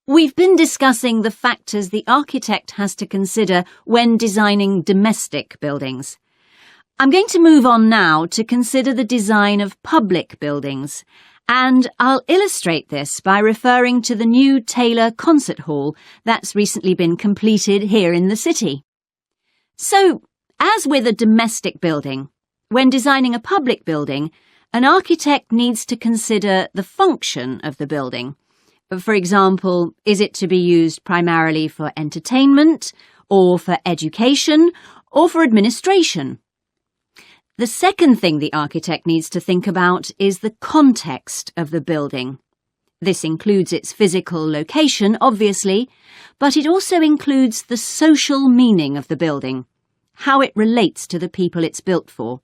We've been discussing the factors the architect has to consider when designing domestic buildings. I'm going to move on now to consider the design of public buildings, and I'll illustrate this by referring to the new Taylor Concert Hall that's recently been completed here in the city. So, as with a domestic building, when designing a public building, an architect needs to consider the function of the building. For example, is it to be used primarily for entertainment, or for education, or for administration? The second thing the architect needs to think about is the context of the building. This includes its physical location, obviously, but it also includes the social meaning of the building, how it relates to the people it's built for.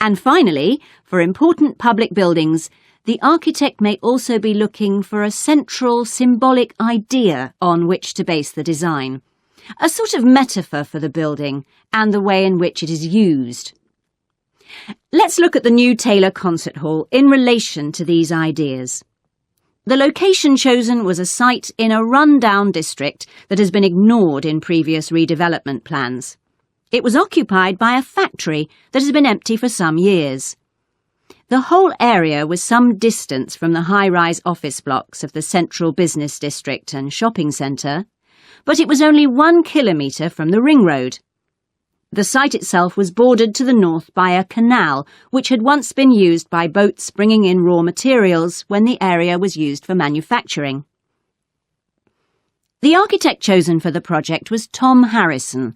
And finally, for important public buildings, the architect may also be looking for a central symbolic idea on which to base the design, a sort of metaphor for the building and the way in which it is used. Let's look at the new Taylor Concert Hall in relation to these ideas. The location chosen was a site in a run-down district that has been ignored in previous redevelopment plans. It was occupied by a factory that has been empty for some years. The whole area was some distance from the high-rise office blocks of the central business district and shopping centre, but it was only 1 kilometre from the ring road. The site itself was bordered to the north by a canal which had once been used by boats bringing in raw materials when the area was used for manufacturing. The architect chosen for the project was Tom Harrison.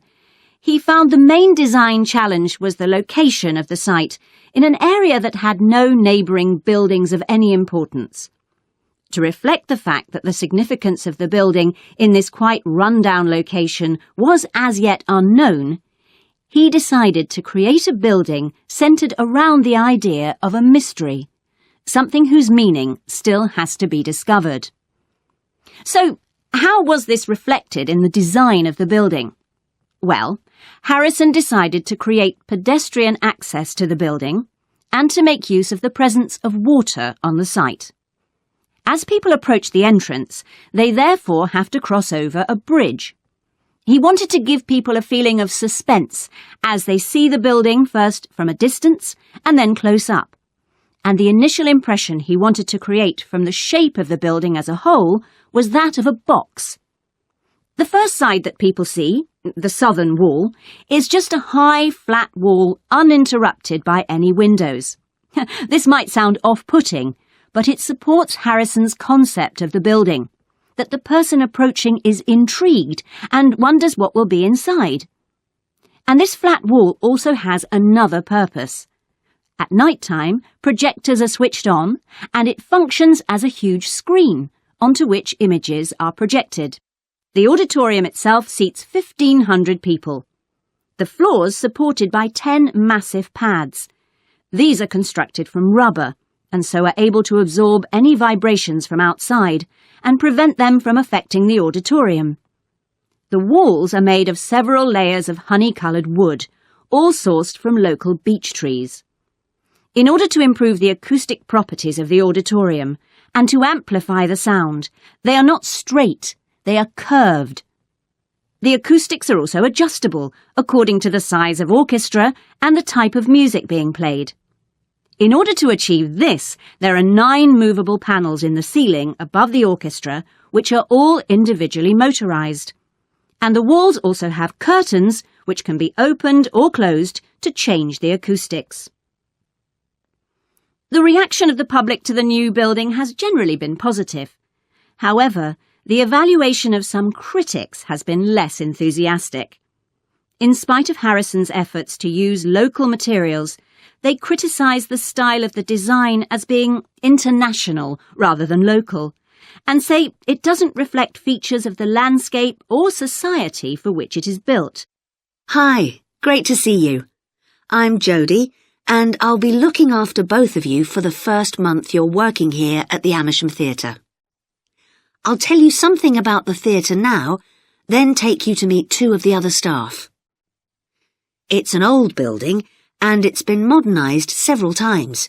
He found the main design challenge was the location of the site in an area that had no neighbouring buildings of any importance. To reflect the fact that the significance of the building in this quite run-down location was as yet unknown, he decided to create a building centred around the idea of a mystery, something whose meaning still has to be discovered. So, how was this reflected in the design of the building? Well, Harrison decided to create pedestrian access to the building and to make use of the presence of water on the site. As people approach the entrance, they therefore have to cross over a bridge. He wanted to give people a feeling of suspense as they see the building first from a distance and then close up. And the initial impression he wanted to create from the shape of the building as a whole was that of a box. The first side that people see, the southern wall, is just a high, flat wall uninterrupted by any windows. This might sound off-putting, but it supports Harrison's concept of the building, that the person approaching is intrigued and wonders what will be inside. And this flat wall also has another purpose. At night time, projectors are switched on, and it functions as a huge screen onto which images are projected. The auditorium itself seats 1,500 people. The floors supported by 10 massive pads. These are constructed from rubber, and so are able to absorb any vibrations from outside and prevent them from affecting the auditorium. The walls are made of several layers of honey-coloured wood, all sourced from local beech trees. In order to improve the acoustic properties of the auditorium and to amplify the sound, they are not straight, they are curved. The acoustics are also adjustable according to the size of orchestra and the type of music being played. In order to achieve this, there are 9 movable panels in the ceiling above the orchestra, which are all individually motorised. And the walls also have curtains, which can be opened or closed to change the acoustics. The reaction of the public to the new building has generally been positive. However, the evaluation of some critics has been less enthusiastic. In spite of Harrison's efforts to use local materials, they criticise the style of the design as being international rather than local, and say it doesn't reflect features of the landscape or society for which it is built. Hi, great to see you. I'm Jodie, and I'll be looking after both of you for the first month you're working here at the Amersham Theatre. I'll tell you something about the theatre now, then take you to meet 2 of the other staff. It's an old building, and it's been modernised several times.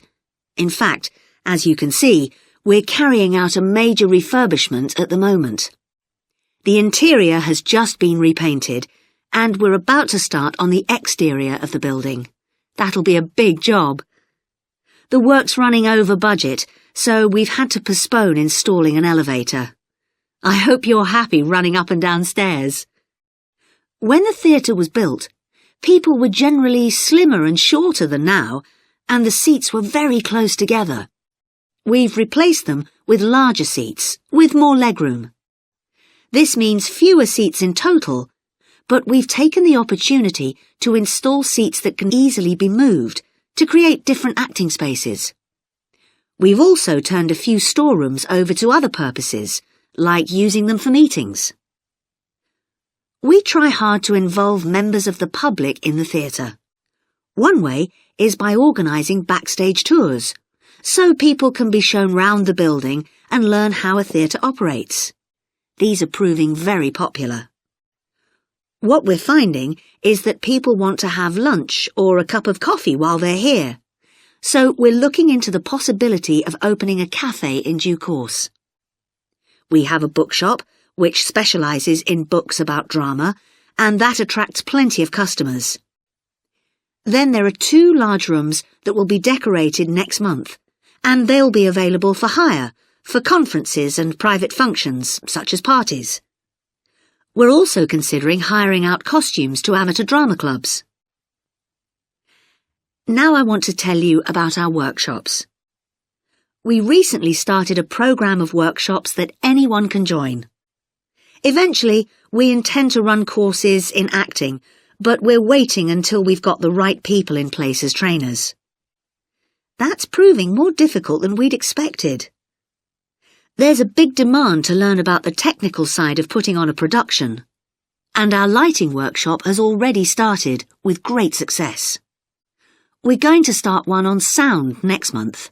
In fact, as you can see, We're carrying out a major refurbishment at the moment. The interior has just been repainted, and we're about to start on the exterior of the building. That'll be a big job. The work's running over budget, so we've had to postpone installing an elevator. I hope you're happy running up and down stairs. When the theatre was built, people were generally slimmer and shorter than now, and the seats were very close together. We've replaced them with larger seats, with more legroom. This means fewer seats in total, but we've taken the opportunity to install seats that can easily be moved to create different acting spaces. We've also turned a few storerooms over to other purposes, like using them for meetings. We try hard to involve members of the public in the theatre. One way is by organising backstage tours, so people can be shown round the building and learn how a theatre operates. These are proving very popular. What we're finding is that people want to have lunch or a cup of coffee while they're here, so we're looking into the possibility of opening a cafe in due course. We have a bookshop which specialises in books about drama, and that attracts plenty of customers. Then there are 2 large rooms that will be decorated next month, and they'll be available for hire, for conferences and private functions, such as parties. We're also considering hiring out costumes to amateur drama clubs. Now I want to tell you about our workshops. We recently started a programme of workshops that anyone can join. Eventually, we intend to run courses in acting, but we're waiting until we've got the right people in place as trainers. That's proving more difficult than we'd expected. There's a big demand to learn about the technical side of putting on a production, and our lighting workshop has already started with great success. We're going to start one on sound next month.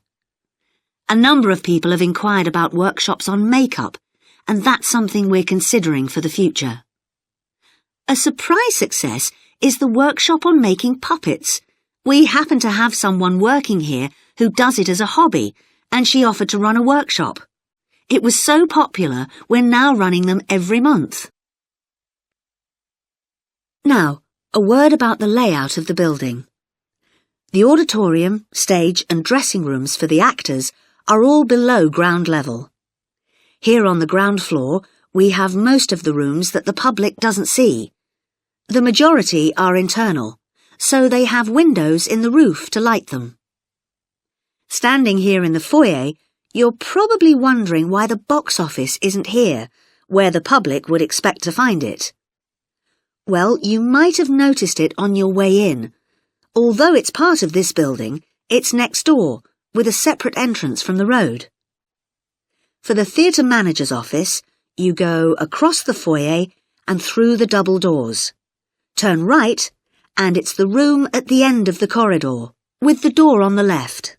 A number of people have inquired about workshops on makeup, and that's something we're considering for the future. A surprise success is the workshop on making puppets. We happen to have someone working here who does it as a hobby, and she offered to run a workshop. It was so popular, we're now running them every month. Now, a word about the layout of the building. The auditorium, stage and dressing rooms for the actors are all below ground level. Here on the ground floor, we have most of the rooms that the public doesn't see. The majority are internal, so they have windows in the roof to light them. Standing here in the foyer, you're probably wondering why the box office isn't here, where the public would expect to find it. Well, you might have noticed it on your way in. Although it's part of this building, it's next door, with a separate entrance from the road. For the theatre manager's office, you go across the foyer and through the double doors. Turn right, and it's the room at the end of the corridor, with the door on the left.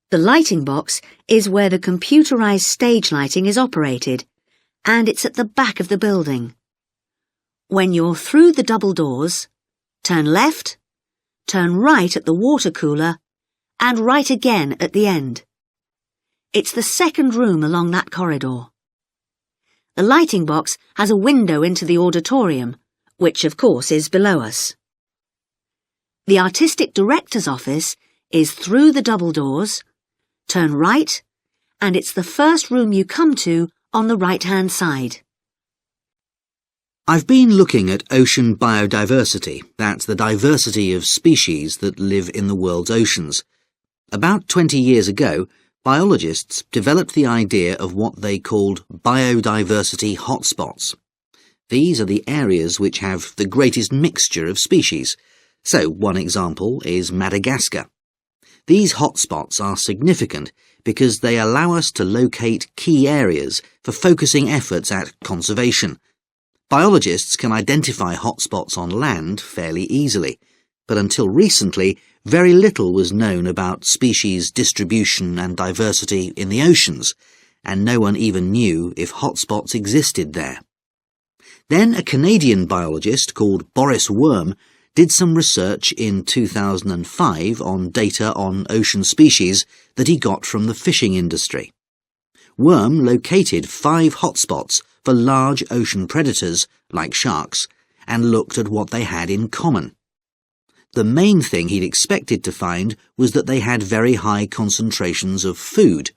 The lighting box is where the computerised stage lighting is operated, and it's at the back of the building. When you're through the double doors, turn left, turn right at the water cooler, and right again at the end. It's the second room along that corridor. The lighting box has a window into the auditorium, which of course is below us. The artistic director's office is through the double doors, turn right, and it's the first room you come to on the right-hand side. I've been looking at ocean biodiversity, that's the diversity of species that live in the world's oceans. About 20 years ago, biologists developed the idea of what they called biodiversity hotspots. These are the areas which have the greatest mixture of species. So one example is Madagascar. These hotspots are significant because they allow us to locate key areas for focusing efforts at conservation. Biologists can identify hotspots on land fairly easily, but until recently, very little was known about species distribution and diversity in the oceans, and no one even knew if hotspots existed there. Then a Canadian biologist called Boris Worm did some research in 2005 on data on ocean species that he got from the fishing industry. Worm located 5 hotspots for large ocean predators, like sharks, and looked at what they had in common. The main thing he'd expected to find was that they had very high concentrations of food,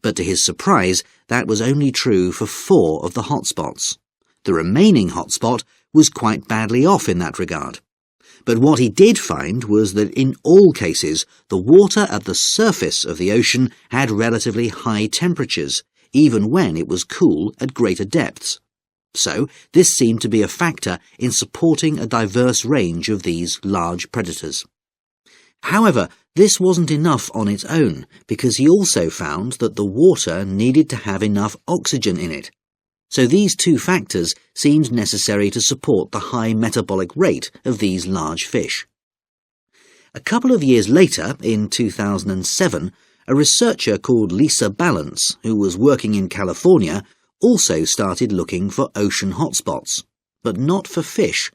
but to his surprise, that was only true for 4 of the hotspots. The remaining hotspot was quite badly off in that regard. But what he did find was that in all cases, the water at the surface of the ocean had relatively high temperatures, even when it was cool at greater depths. So, this seemed to be a factor in supporting a diverse range of these large predators. However, this wasn't enough on its own, because he also found that the water needed to have enough oxygen in it. So these 2 factors seemed necessary to support the high metabolic rate of these large fish. A couple of years later, in 2007, a researcher called Lisa Balance, who was working in California, also started looking for ocean hotspots, but not for fish.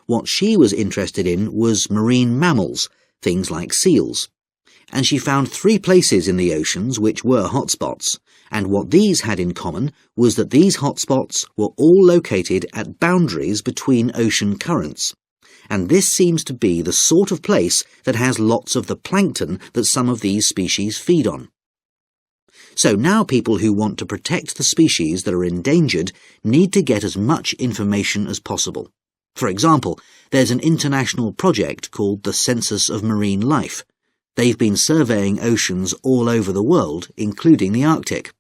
What she was interested in was marine mammals, things like seals. And she found 3 places in the oceans which were hotspots, and what these had in common was that these hotspots were all located at boundaries between ocean currents. And this seems to be the sort of place that has lots of the plankton that some of these species feed on. So now people who want to protect the species that are endangered need to get as much information as possible. For example, there's an international project called the Census of Marine Life. They've been surveying oceans all over the world, including the Arctic.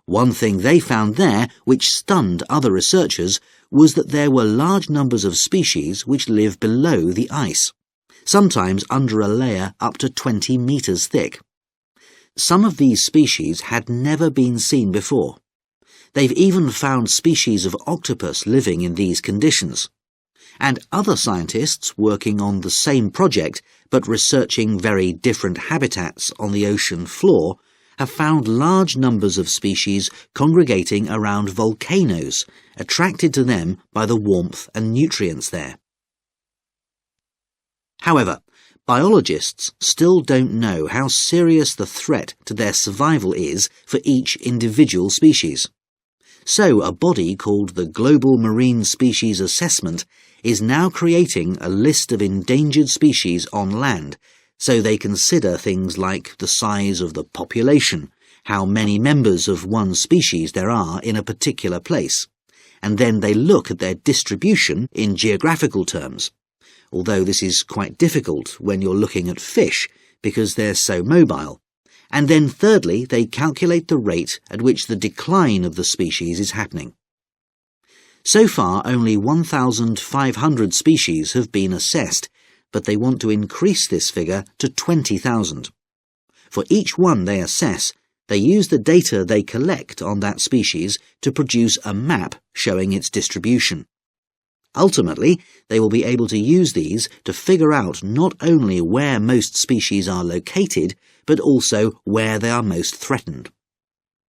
One thing they found there, which stunned other researchers, was that there were large numbers of species which live below the ice, sometimes under a layer up to 20 meters thick. Some of these species had never been seen before. They've even found species of octopus living in these conditions. And other scientists working on the same project, but researching very different habitats on the ocean floor, have found large numbers of species congregating around volcanoes, attracted to them by the warmth and nutrients there. However, biologists still don't know how serious the threat to their survival is for each individual species. So a body called the Global Marine Species Assessment is now creating a list of endangered species on land, so they consider things like the size of the population, how many members of one species there are in a particular place, and then they look at their distribution in geographical terms, although this is quite difficult when you're looking at fish because they're so mobile. And then thirdly, they calculate the rate at which the decline of the species is happening. So far, only 1,500 species have been assessed, but they want to increase this figure to 20,000. For each one they assess, they use the data they collect on that species to produce a map showing its distribution. Ultimately, they will be able to use these to figure out not only where most species are located, but also where they are most threatened.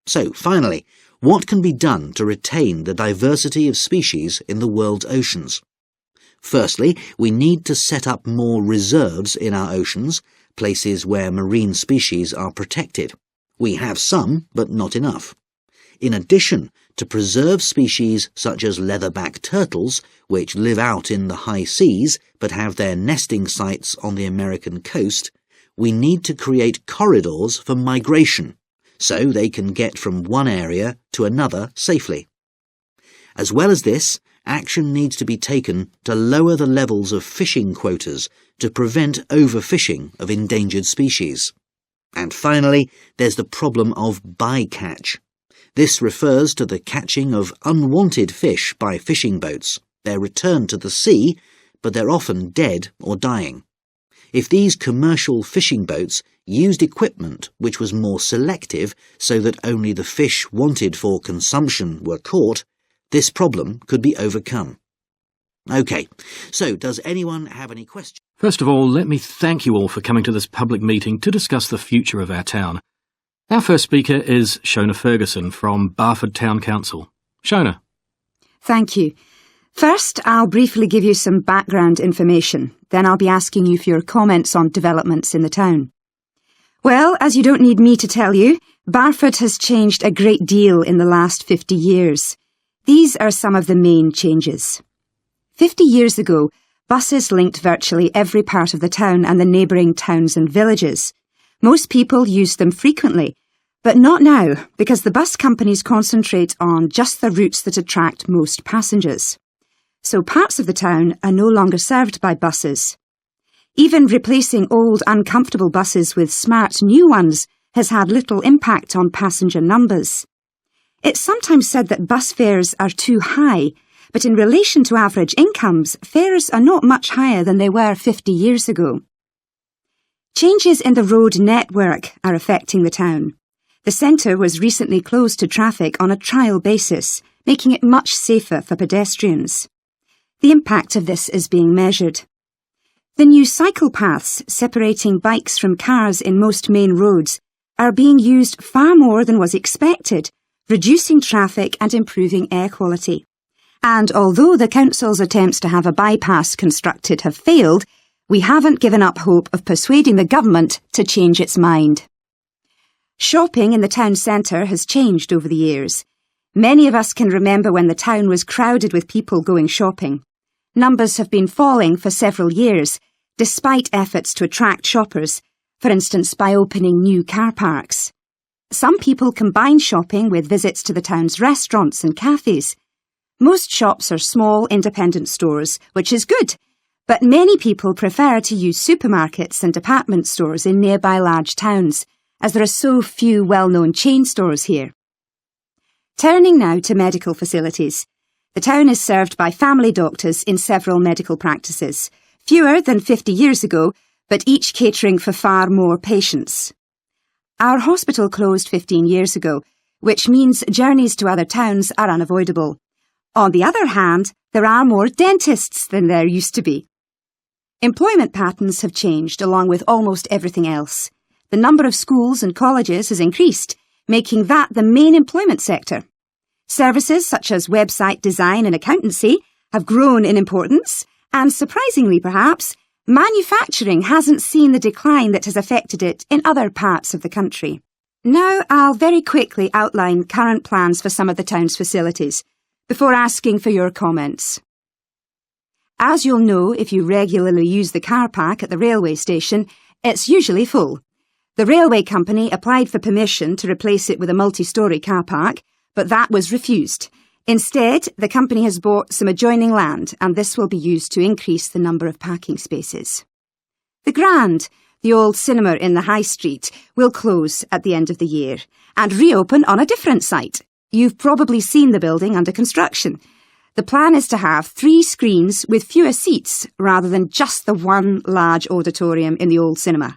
So, finally, what can be done to retain the diversity of species in the world's oceans? Firstly, we need to set up more reserves in our oceans, places where marine species are protected. We have some, but not enough. In addition, to preserve species such as leatherback turtles, which live out in the high seas but have their nesting sites on the American coast, we need to create corridors for migration, so they can get from one area to another safely. As well as this, action needs to be taken to lower the levels of fishing quotas to prevent overfishing of endangered species. And finally, there's the problem of bycatch. This refers to the catching of unwanted fish by fishing boats. They're returned to the sea, but they're often dead or dying. If these commercial fishing boats used equipment which was more selective so that only the fish wanted for consumption were caught, this problem could be overcome. OK, so does anyone have any questions? First of all, let me thank you all for coming to this public meeting to discuss the future of our town. Our first speaker is Shona Ferguson from Barford Town Council. Shona. Thank you. First, I'll briefly give you some background information. Then I'll be asking you for your comments on developments in the town. Well, as you don't need me to tell you, Barford has changed a great deal in the last 50 years. These are some of the main changes. 50 years ago, buses linked virtually every part of the town and the neighbouring towns and villages. Most people used them frequently, but not now, because the bus companies concentrate on just the routes that attract most passengers. So parts of the town are no longer served by buses. Even replacing old, uncomfortable buses with smart new ones has had little impact on passenger numbers. It's sometimes said that bus fares are too high, but in relation to average incomes, fares are not much higher than they were 50 years ago. Changes in the road network are affecting the town. The centre was recently closed to traffic on a trial basis, making it much safer for pedestrians. The impact of this is being measured. The new cycle paths separating bikes from cars in most main roads are being used far more than was expected, reducing traffic and improving air quality. And although the council's attempts to have a bypass constructed have failed, we haven't given up hope of persuading the government to change its mind. Shopping in the town centre has changed over the years. Many of us can remember when the town was crowded with people going shopping. Numbers have been falling for several years, despite efforts to attract shoppers, for instance by opening new car parks. Some people combine shopping with visits to the town's restaurants and cafes. Most shops are small, independent stores, which is good, but many people prefer to use supermarkets and department stores in nearby large towns, as there are so few well-known chain stores here. Turning now to medical facilities. The town is served by family doctors in several medical practices, fewer than 50 years ago, but each catering for far more patients. Our hospital closed 15 years ago, which means journeys to other towns are unavoidable. On the other hand, there are more dentists than there used to be. Employment patterns have changed along with almost everything else. The number of schools and colleges has increased, making that the main employment sector. Services such as website design and accountancy have grown in importance, and surprisingly perhaps, manufacturing hasn't seen the decline that has affected it in other parts of the country. Now I'll very quickly outline current plans for some of the town's facilities, before asking for your comments. As you'll know if you regularly use the car park at the railway station, it's usually full. The railway company applied for permission to replace it with a multi-storey car park, but that was refused. Instead, the company has bought some adjoining land, and this will be used to increase the number of parking spaces. The Grand, the old cinema in the High Street, will close at the end of the year and reopen on a different site. You've probably seen the building under construction. The plan is to have 3 screens with fewer seats rather than just the one large auditorium in the old cinema.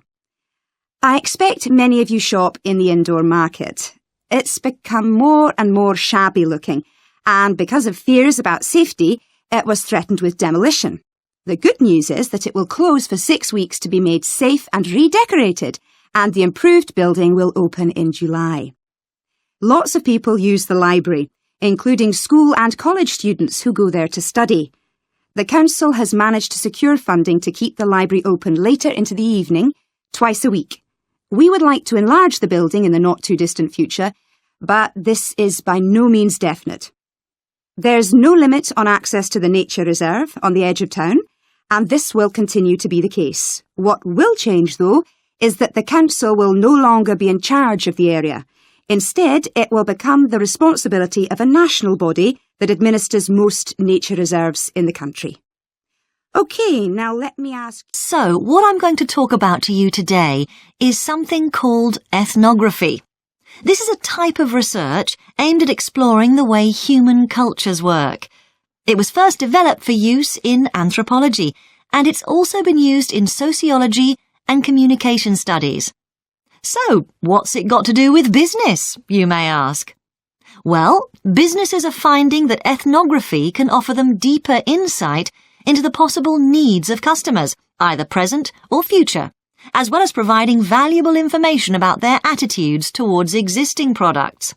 I expect many of you shop in the indoor market. It's become more and more shabby looking, and because of fears about safety, it was threatened with demolition. The good news is that it will close for 6 weeks to be made safe and redecorated, and the improved building will open in July. Lots of people use the library, including school and college students who go there to study. The council has managed to secure funding to keep the library open later into the evening, twice a week. We would like to enlarge the building in the not-too-distant future, but this is by no means definite. There's no limit on access to the nature reserve on the edge of town, and this will continue to be the case. What will change, though, is that the council will no longer be in charge of the area. Instead, it will become the responsibility of a national body that administers most nature reserves in the country. OK, now let me ask... So, what I'm going to talk about to you today is something called ethnography. This is a type of research aimed at exploring the way human cultures work. It was first developed for use in anthropology, and it's also been used in sociology and communication studies. So, what's it got to do with business, you may ask? Well, businesses are finding that ethnography can offer them deeper insight into the possible needs of customers, either present or future, as well as providing valuable information about their attitudes towards existing products.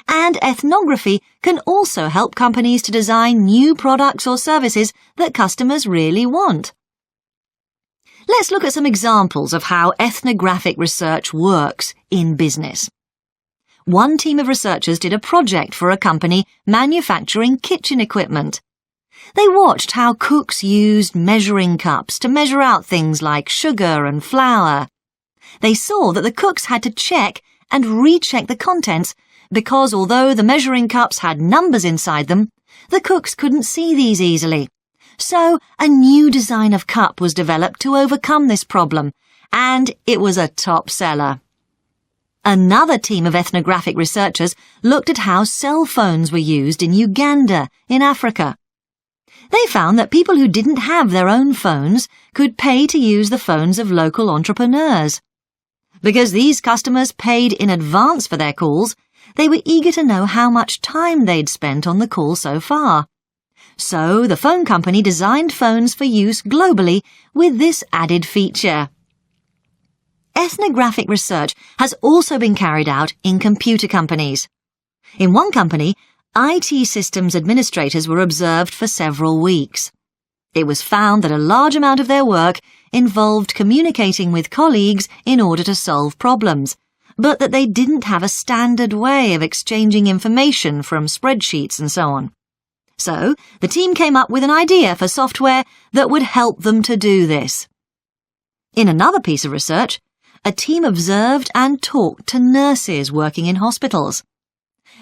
And ethnography can also help companies to design new products or services that customers really want. Let's look at some examples of how ethnographic research works in business. One team of researchers did a project for a company manufacturing kitchen equipment. They watched how cooks used measuring cups to measure out things like sugar and flour. They saw that the cooks had to check and recheck the contents because although the measuring cups had numbers inside them, the cooks couldn't see these easily. So a new design of cup was developed to overcome this problem, and it was a top seller. Another team of ethnographic researchers looked at how cell phones were used in Uganda, in Africa. They found that people who didn't have their own phones could pay to use the phones of local entrepreneurs. Because these customers paid in advance for their calls, they were eager to know how much time they'd spent on the call so far. So the phone company designed phones for use globally with this added feature. Ethnographic research has also been carried out in computer companies. In one company, IT systems administrators were observed for several weeks. It was found that a large amount of their work involved communicating with colleagues in order to solve problems, but that they didn't have a standard way of exchanging information from spreadsheets and so on. So, the team came up with an idea for software that would help them to do this. In another piece of research, a team observed and talked to nurses working in hospitals.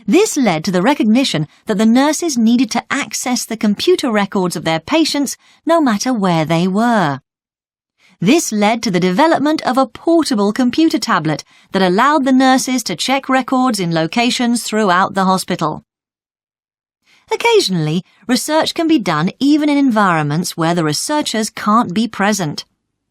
This led to the recognition that the nurses needed to access the computer records of their patients no matter where they were. This led to the development of a portable computer tablet that allowed the nurses to check records in locations throughout the hospital. Occasionally, research can be done even in environments where the researchers can't be present.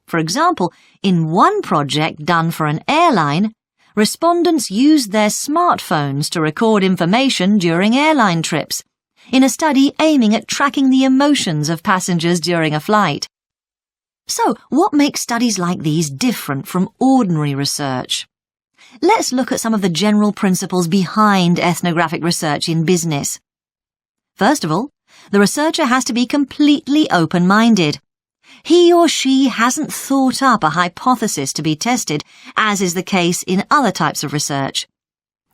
For example, in one project done for an airline, respondents used their smartphones to record information during airline trips, in a study aiming at tracking the emotions of passengers during a flight. So, what makes studies like these different from ordinary research? Let's look at some of the general principles behind ethnographic research in business. First of all, the researcher has to be completely open-minded. He or she hasn't thought up a hypothesis to be tested, as is the case in other types of research.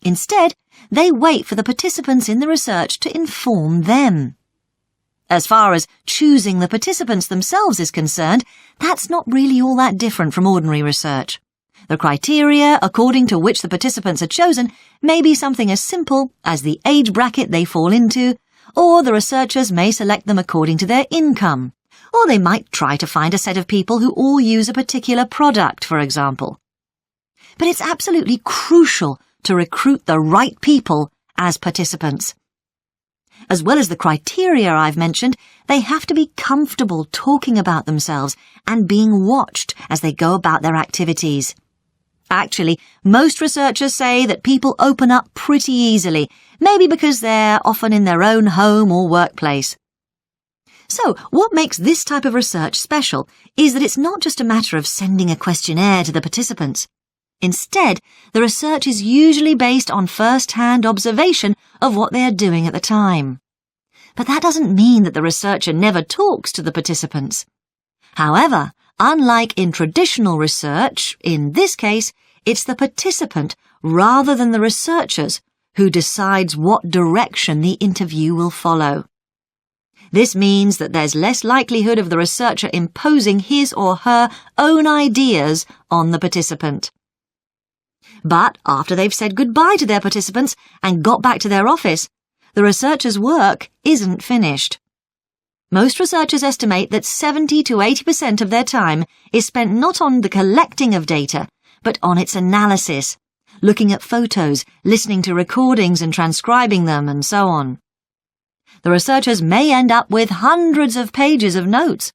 Instead, they wait for the participants in the research to inform them. As far as choosing the participants themselves is concerned, that's not really all that different from ordinary research. The criteria according to which the participants are chosen may be something as simple as the age bracket they fall into, or the researchers may select them according to their income, or they might try to find a set of people who all use a particular product, for example. But it's absolutely crucial to recruit the right people as participants. As well as the criteria I've mentioned, they have to be comfortable talking about themselves and being watched as they go about their activities. Actually, most researchers say that people open up pretty easily, maybe because they're often in their own home or workplace. So, what makes this type of research special is that it's not just a matter of sending a questionnaire to the participants. Instead, the research is usually based on first-hand observation of what they are doing at the time. But that doesn't mean that the researcher never talks to the participants. However, unlike in traditional research, in this case, it's the participant rather than the researchers who decides what direction the interview will follow. This means that there's less likelihood of the researcher imposing his or her own ideas on the participant. But after they've said goodbye to their participants and got back to their office, the researcher's work isn't finished. Most researchers estimate that 70 to 80% of their time is spent not on the collecting of data, but on its analysis, looking at photos, listening to recordings and transcribing them, and so on. The researchers may end up with hundreds of pages of notes.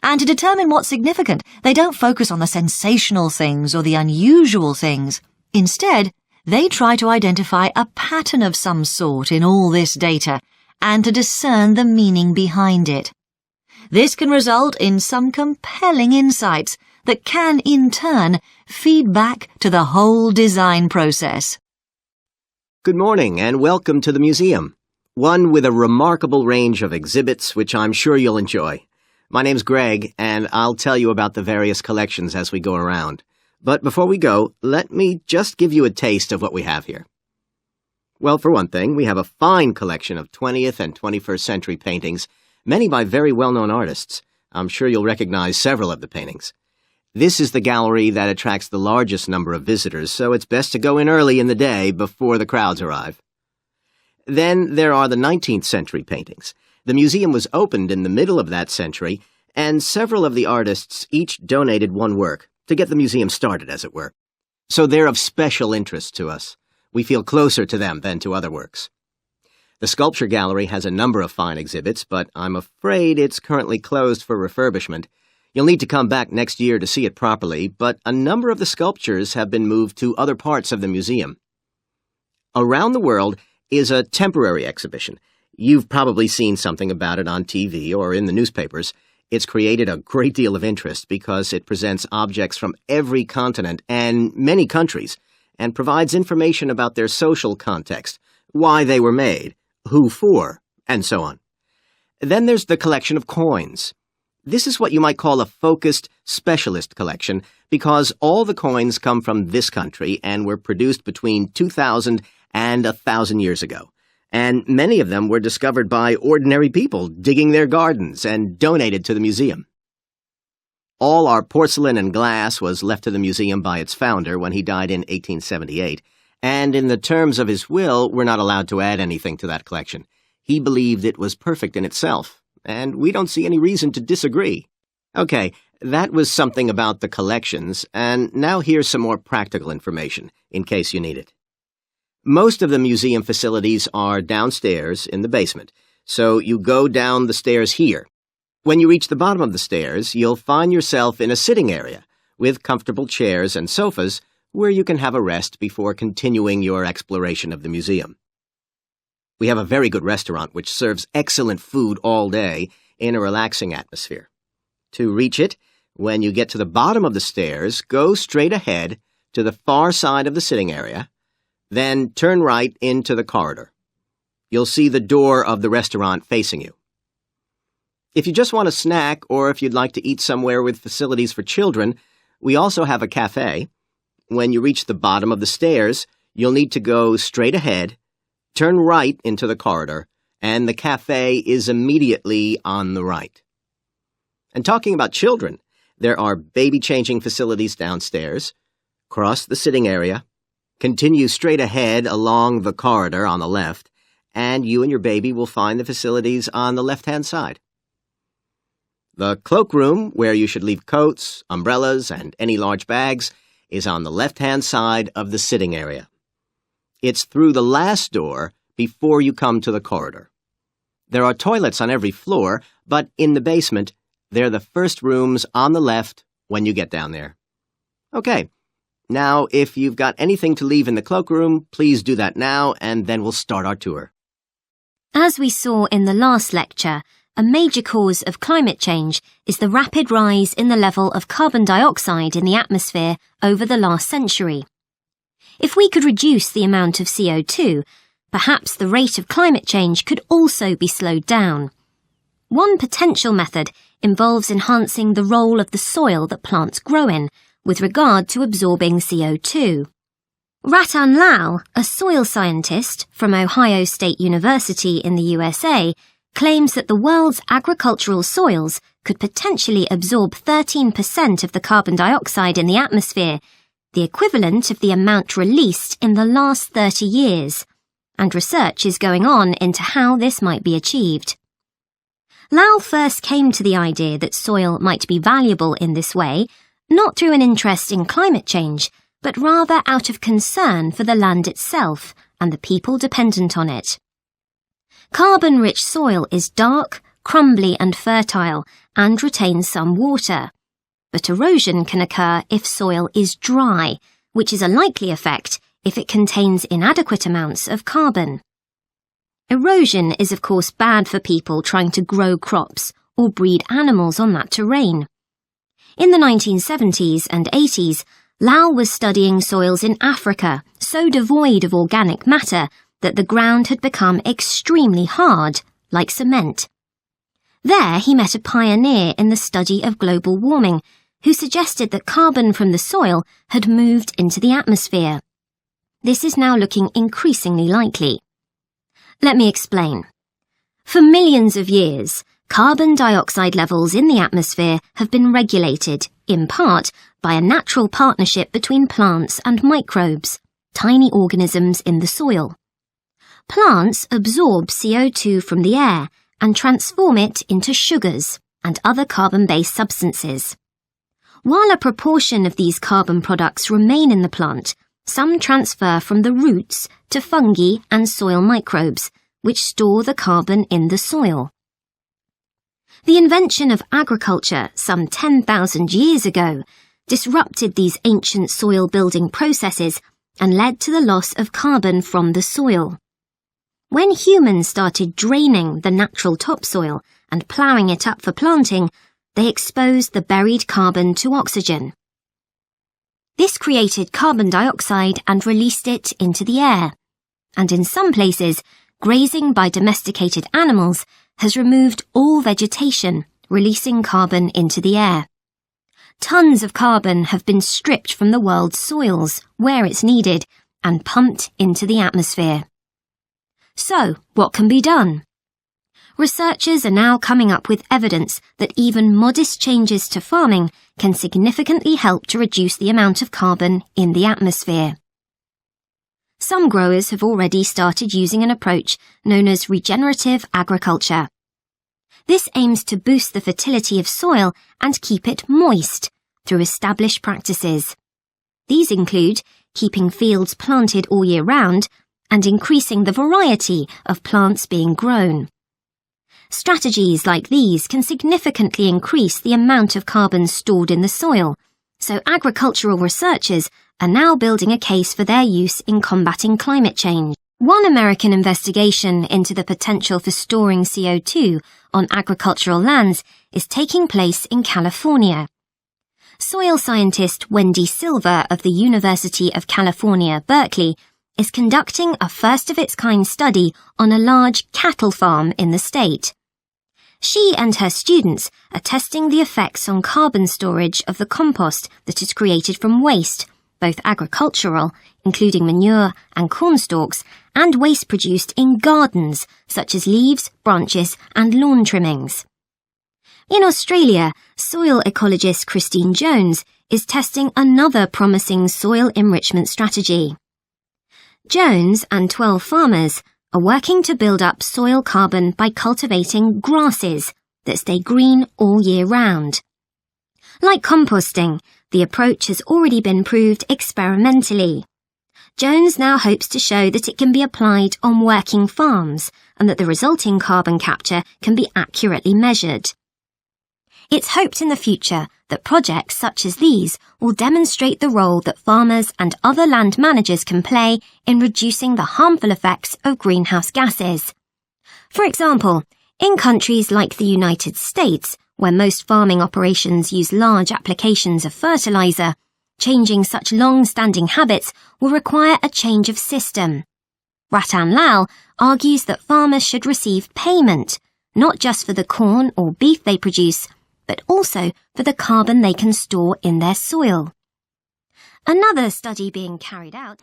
And to determine what's significant, they don't focus on the sensational things or the unusual things. Instead, they try to identify a pattern of some sort in all this data and to discern the meaning behind it. This can result in some compelling insights that can, in turn, feed back to the whole design process. Good morning and welcome to the museum, one with a remarkable range of exhibits which I'm sure you'll enjoy. My name's Greg and I'll tell you about the various collections as we go around. But before we go, let me just give you a taste of what we have here. Well, for one thing, we have a fine collection of 20th and 21st century paintings, many by very well-known artists. I'm sure you'll recognize several of the paintings. This is the gallery that attracts the largest number of visitors, so it's best to go in early in the day before the crowds arrive. Then there are the 19th century paintings. The museum was opened in the middle of that century, and several of the artists each donated one work to get the museum started, as it were. So they're of special interest to us. We feel closer to them than to other works. The sculpture gallery has a number of fine exhibits, but I'm afraid it's currently closed for refurbishment. You'll need to come back next year to see it properly, but a number of the sculptures have been moved to other parts of the museum. Around the World is a temporary exhibition. You've probably seen something about it on TV or in the newspapers. It's created a great deal of interest because it presents objects from every continent and many countries and provides information about their social context, why they were made, who for, and so on. Then there's the collection of coins. This is what you might call a focused specialist collection because all the coins come from this country and were produced between 2,000 and 1,000 years ago. And many of them were discovered by ordinary people digging their gardens and donated to the museum. All our porcelain and glass was left to the museum by its founder when he died in 1878, and in the terms of his will, we're not allowed to add anything to that collection. He believed it was perfect in itself, and we don't see any reason to disagree. Okay, that was something about the collections, and now here's some more practical information, in case you need it. Most of the museum facilities are downstairs in the basement, so you go down the stairs here. When you reach the bottom of the stairs, you'll find yourself in a sitting area with comfortable chairs and sofas where you can have a rest before continuing your exploration of the museum. We have a very good restaurant which serves excellent food all day in a relaxing atmosphere. To reach it, when you get to the bottom of the stairs, go straight ahead to the far side of the sitting area, then turn right into the corridor. You'll see the door of the restaurant facing you. If you just want a snack or if you'd like to eat somewhere with facilities for children, we also have a cafe. When you reach the bottom of the stairs, you'll need to go straight ahead, turn right into the corridor, and the cafe is immediately on the right. And talking about children, there are baby-changing facilities downstairs. Cross the sitting area, continue straight ahead along the corridor on the left, and you and your baby will find the facilities on the left-hand side. The cloakroom, where you should leave coats, umbrellas, and any large bags, is on the left-hand side of the sitting area. It's through the last door before you come to the corridor. There are toilets on every floor, but in the basement, they're the first rooms on the left when you get down there. Okay, now if you've got anything to leave in the cloakroom, please do that now, and then we'll start our tour. As we saw in the last lecture, a major cause of climate change is the rapid rise in the level of carbon dioxide in the atmosphere over the last century. If we could reduce the amount of CO2, perhaps the rate of climate change could also be slowed down. One potential method involves enhancing the role of the soil that plants grow in with regard to absorbing CO2. Ratan Lal, a soil scientist from Ohio State University in the USA, claims that the world's agricultural soils could potentially absorb 13% of the carbon dioxide in the atmosphere, the equivalent of the amount released in the last 30 years, and research is going on into how this might be achieved. Lal first came to the idea that soil might be valuable in this way, not through an interest in climate change, but rather out of concern for the land itself and the people dependent on it. Carbon-rich soil is dark, crumbly and fertile, and retains some water. But erosion can occur if soil is dry, which is a likely effect if it contains inadequate amounts of carbon. Erosion is of course bad for people trying to grow crops or breed animals on that terrain. In the 1970s and 80s, Lau was studying soils in Africa, so devoid of organic matter that the ground had become extremely hard, like cement. There he met a pioneer in the study of global warming, who suggested that carbon from the soil had moved into the atmosphere. This is now looking increasingly likely. Let me explain. For millions of years, carbon dioxide levels in the atmosphere have been regulated, in part, by a natural partnership between plants and microbes, tiny organisms in the soil. Plants absorb CO2 from the air and transform it into sugars and other carbon-based substances. While a proportion of these carbon products remain in the plant, some transfer from the roots to fungi and soil microbes, which store the carbon in the soil. The invention of agriculture some 10,000 years ago disrupted these ancient soil-building processes and led to the loss of carbon from the soil. When humans started draining the natural topsoil and ploughing it up for planting, they exposed the buried carbon to oxygen. This created carbon dioxide and released it into the air. And in some places, grazing by domesticated animals has removed all vegetation, releasing carbon into the air. Tons of carbon have been stripped from the world's soils, where it's needed, and pumped into the atmosphere. So, what can be done? Researchers are now coming up with evidence that even modest changes to farming can significantly help to reduce the amount of carbon in the atmosphere. Some growers have already started using an approach known as regenerative agriculture. This aims to boost the fertility of soil and keep it moist through established practices. These include keeping fields planted all year round and increasing the variety of plants being grown. Strategies like these can significantly increase the amount of carbon stored in the soil, so agricultural researchers are now building a case for their use in combating climate change. One American investigation into the potential for storing CO2 on agricultural lands is taking place in California. Soil scientist Wendy Silver of the University of California, Berkeley, is conducting a first-of-its-kind study on a large cattle farm in the state. She and her students are testing the effects on carbon storage of the compost that is created from waste, both agricultural, including manure and corn stalks, and waste produced in gardens, such as leaves, branches, and lawn trimmings. In Australia, soil ecologist Christine Jones is testing another promising soil enrichment strategy. Jones and 12 farmers are working to build up soil carbon by cultivating grasses that stay green all year round. Like composting, the approach has already been proved experimentally. Jones now hopes to show that it can be applied on working farms and that the resulting carbon capture can be accurately measured. It's hoped in the future that projects such as these will demonstrate the role that farmers and other land managers can play in reducing the harmful effects of greenhouse gases. For example, in countries like the United States, where most farming operations use large applications of fertilizer, changing such long-standing habits will require a change of system. Ratan Lal argues that farmers should receive payment, not just for the corn or beef they produce, but also for the carbon they can store in their soil. Another study being carried out.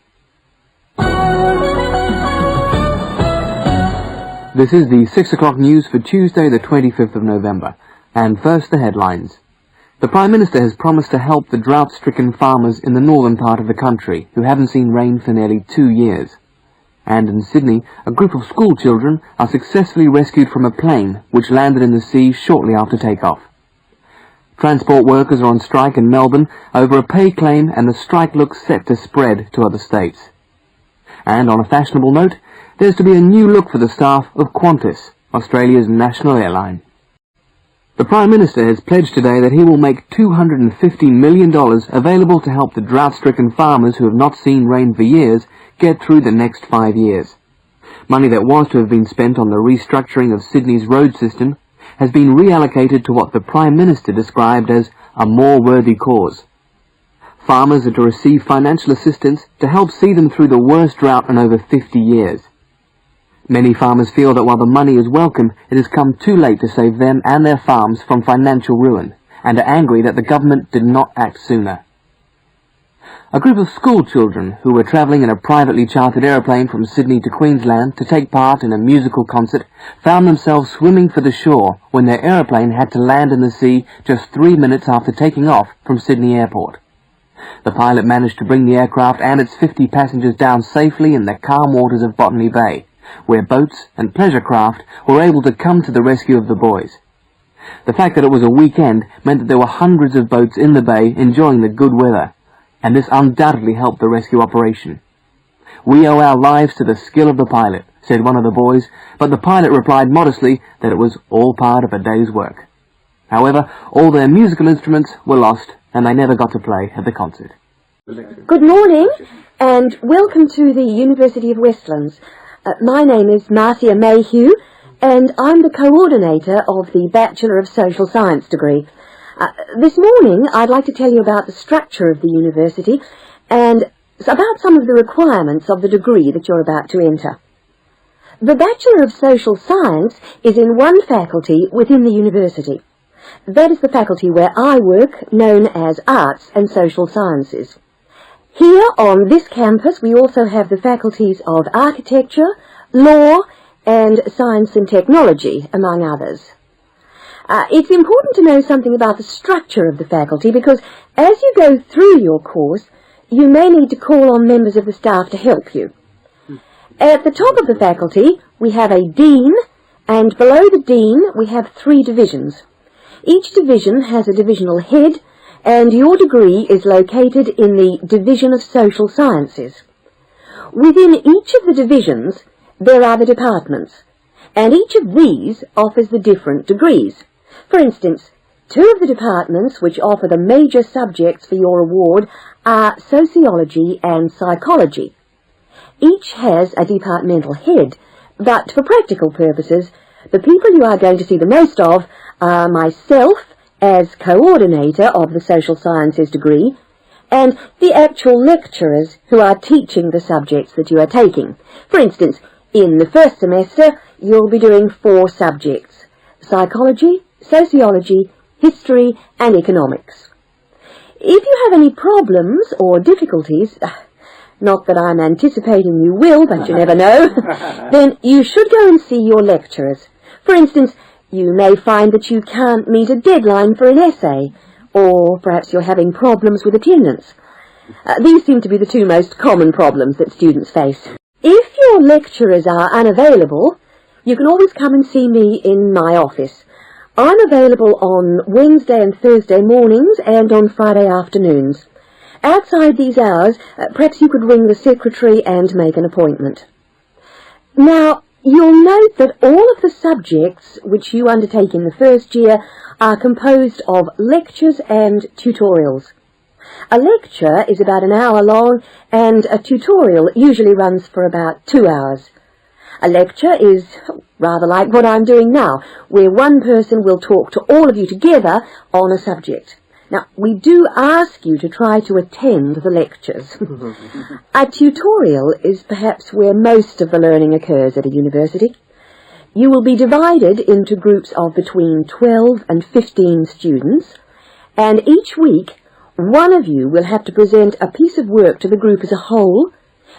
This is the 6 o'clock news for Tuesday the 25th of November. And first the headlines. The Prime Minister has promised to help the drought-stricken farmers in the northern part of the country who haven't seen rain for nearly 2 years. And in Sydney, a group of school children are successfully rescued from a plane which landed in the sea shortly after takeoff. Transport workers are on strike in Melbourne over a pay claim, and the strike looks set to spread to other states. And on a fashionable note, there's to be a new look for the staff of Qantas, Australia's national airline. The Prime Minister has pledged today that he will make $250 million available to help the drought-stricken farmers who have not seen rain for years get through the next 5 years. Money that was to have been spent on the restructuring of Sydney's road system has been reallocated to what the Prime Minister described as a more worthy cause. Farmers are to receive financial assistance to help see them through the worst drought in over 50 years. Many farmers feel that while the money is welcome, it has come too late to save them and their farms from financial ruin, and are angry that the government did not act sooner. A group of school children who were travelling in a privately chartered aeroplane from Sydney to Queensland to take part in a musical concert found themselves swimming for the shore when their aeroplane had to land in the sea just 3 minutes after taking off from Sydney Airport. The pilot managed to bring the aircraft and its 50 passengers down safely in the calm waters of Botany Bay, where boats and pleasure craft were able to come to the rescue of the boys. The fact that it was a weekend meant that there were hundreds of boats in the bay enjoying the good weather, and this undoubtedly helped the rescue operation. "We owe our lives to the skill of the pilot," said one of the boys, but the pilot replied modestly that it was all part of a day's work. However, all their musical instruments were lost, and they never got to play at the concert. Good morning, and welcome to the University of Westlands. My name is Marcia Mayhew, and I'm the coordinator of the Bachelor of Social Science degree. This morning, I'd like to tell you about the structure of the university and about some of the requirements of the degree that you're about to enter. The Bachelor of Social Science is in one faculty within the university. That is the faculty where I work, known as Arts and Social Sciences. Here on this campus, we also have the faculties of Architecture, Law, and Science and Technology, among others. It's important to know something about the structure of the faculty because as you go through your course, you may need to call on members of the staff to help you. At the top of the faculty, we have a dean, and below the dean, we have 3 divisions. Each division has a divisional head, and your degree is located in the Division of Social Sciences. Within each of the divisions, there are the departments, and each of these offers the different degrees. For instance, 2 of the departments which offer the major subjects for your award are sociology and psychology. Each has a departmental head, but for practical purposes, the people you are going to see the most of are myself as coordinator of the Social Sciences degree, and the actual lecturers who are teaching the subjects that you are taking. For instance, in the first semester, you'll be doing 4 subjects: psychology, sociology, history, and economics. If you have any problems or difficulties, not that I'm anticipating you will, but you never know, then you should go and see your lecturers. For instance, you may find that you can't meet a deadline for an essay, or perhaps you're having problems with attendance. These seem to be the 2 most common problems that students face. If your lecturers are unavailable, you can always come and see me in my office. I'm available on Wednesday and Thursday mornings and on Friday afternoons. Outside these hours, perhaps you could ring the secretary and make an appointment. Now, you'll note that all of the subjects which you undertake in the first year are composed of lectures and tutorials. A lecture is about an hour long, and a tutorial usually runs for about 2 hours. A lecture is rather like what I'm doing now, where one person will talk to all of you together on a subject. Now, we do ask you to try to attend the lectures. A tutorial is perhaps where most of the learning occurs at a university. You will be divided into groups of between 12 and 15 students, and each week one of you will have to present a piece of work to the group as a whole,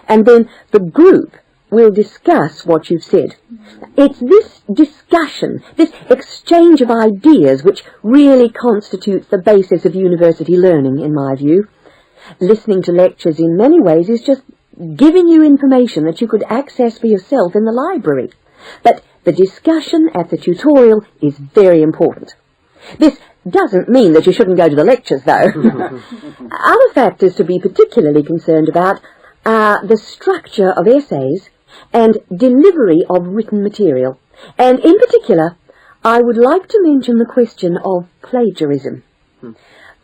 and then the group will discuss what you've said. It's this discussion, this exchange of ideas, which really constitutes the basis of university learning, in my view. Listening to lectures in many ways is just giving you information that you could access for yourself in the library. But the discussion at the tutorial is very important. This doesn't mean that you shouldn't go to the lectures, though. Other factors to be particularly concerned about are the structure of essays and delivery of written material. And in particular, I would like to mention the question of plagiarism.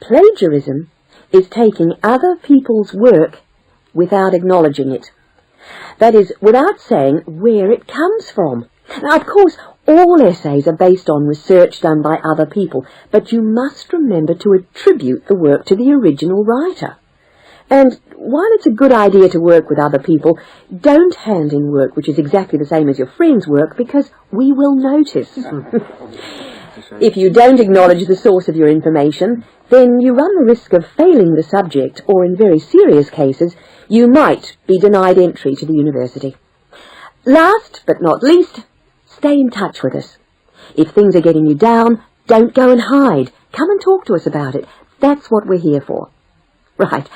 Plagiarism is taking other people's work without acknowledging it. That is, without saying where it comes from. Now, of course, all essays are based on research done by other people, but you must remember to attribute the work to the original writer. And while it's a good idea to work with other people, don't hand in work which is exactly the same as your friend's work, because we will notice. If you don't acknowledge the source of your information, then you run the risk of failing the subject, or in very serious cases, you might be denied entry to the university. Last but not least, stay in touch with us. If things are getting you down, don't go and hide. Come and talk to us about it. That's what we're here for. Right.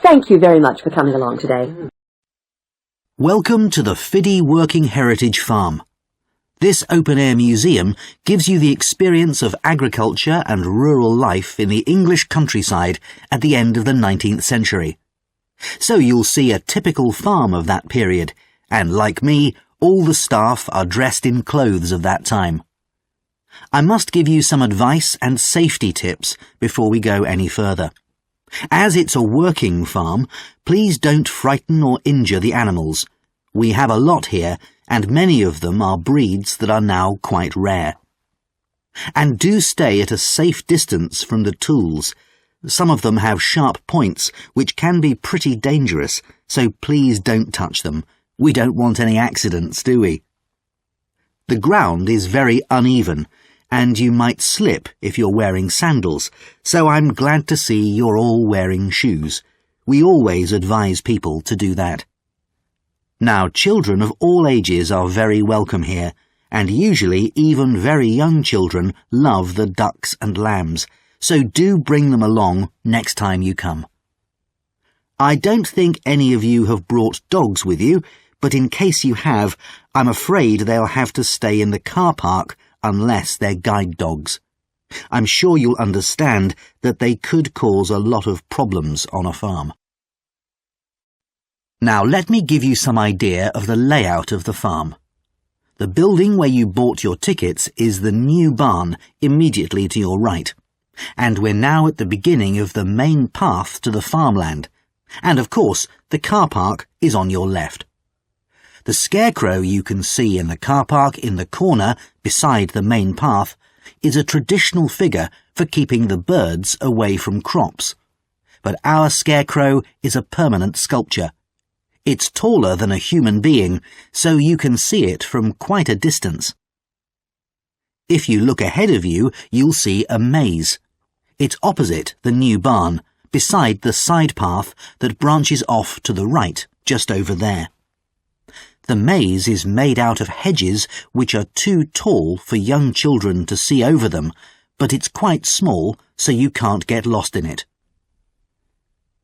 Thank you very much for coming along today. Welcome to the Fiddy Working Heritage Farm. This open-air museum gives you the experience of agriculture and rural life in the English countryside at the end of the 19th century. So you'll see a typical farm of that period, and like me, all the staff are dressed in clothes of that time. I must give you some advice and safety tips before we go any further. As it's a working farm, please don't frighten or injure the animals. We have a lot here, and many of them are breeds that are now quite rare. And do stay at a safe distance from the tools. Some of them have sharp points, which can be pretty dangerous, so please don't touch them. We don't want any accidents, do we? The ground is very uneven, and you might slip if you're wearing sandals, so I'm glad to see you're all wearing shoes. We always advise people to do that. Now, children of all ages are very welcome here, and usually even very young children love the ducks and lambs, so do bring them along next time you come. I don't think any of you have brought dogs with you, but in case you have, I'm afraid they'll have to stay in the car park unless they're guide dogs. I'm sure you'll understand that they could cause a lot of problems on a farm. Now let me give you some idea of the layout of the farm. The building where you bought your tickets is the new barn immediately to your right, and we're now at the beginning of the main path to the farmland, and of course the car park is on your left. The scarecrow you can see in the car park in the corner beside the main path is a traditional figure for keeping the birds away from crops. But our scarecrow is a permanent sculpture. It's taller than a human being, so you can see it from quite a distance. If you look ahead of you, you'll see a maze. It's opposite the new barn, beside the side path that branches off to the right, just over there. The maze is made out of hedges which are too tall for young children to see over them, but it's quite small, so you can't get lost in it.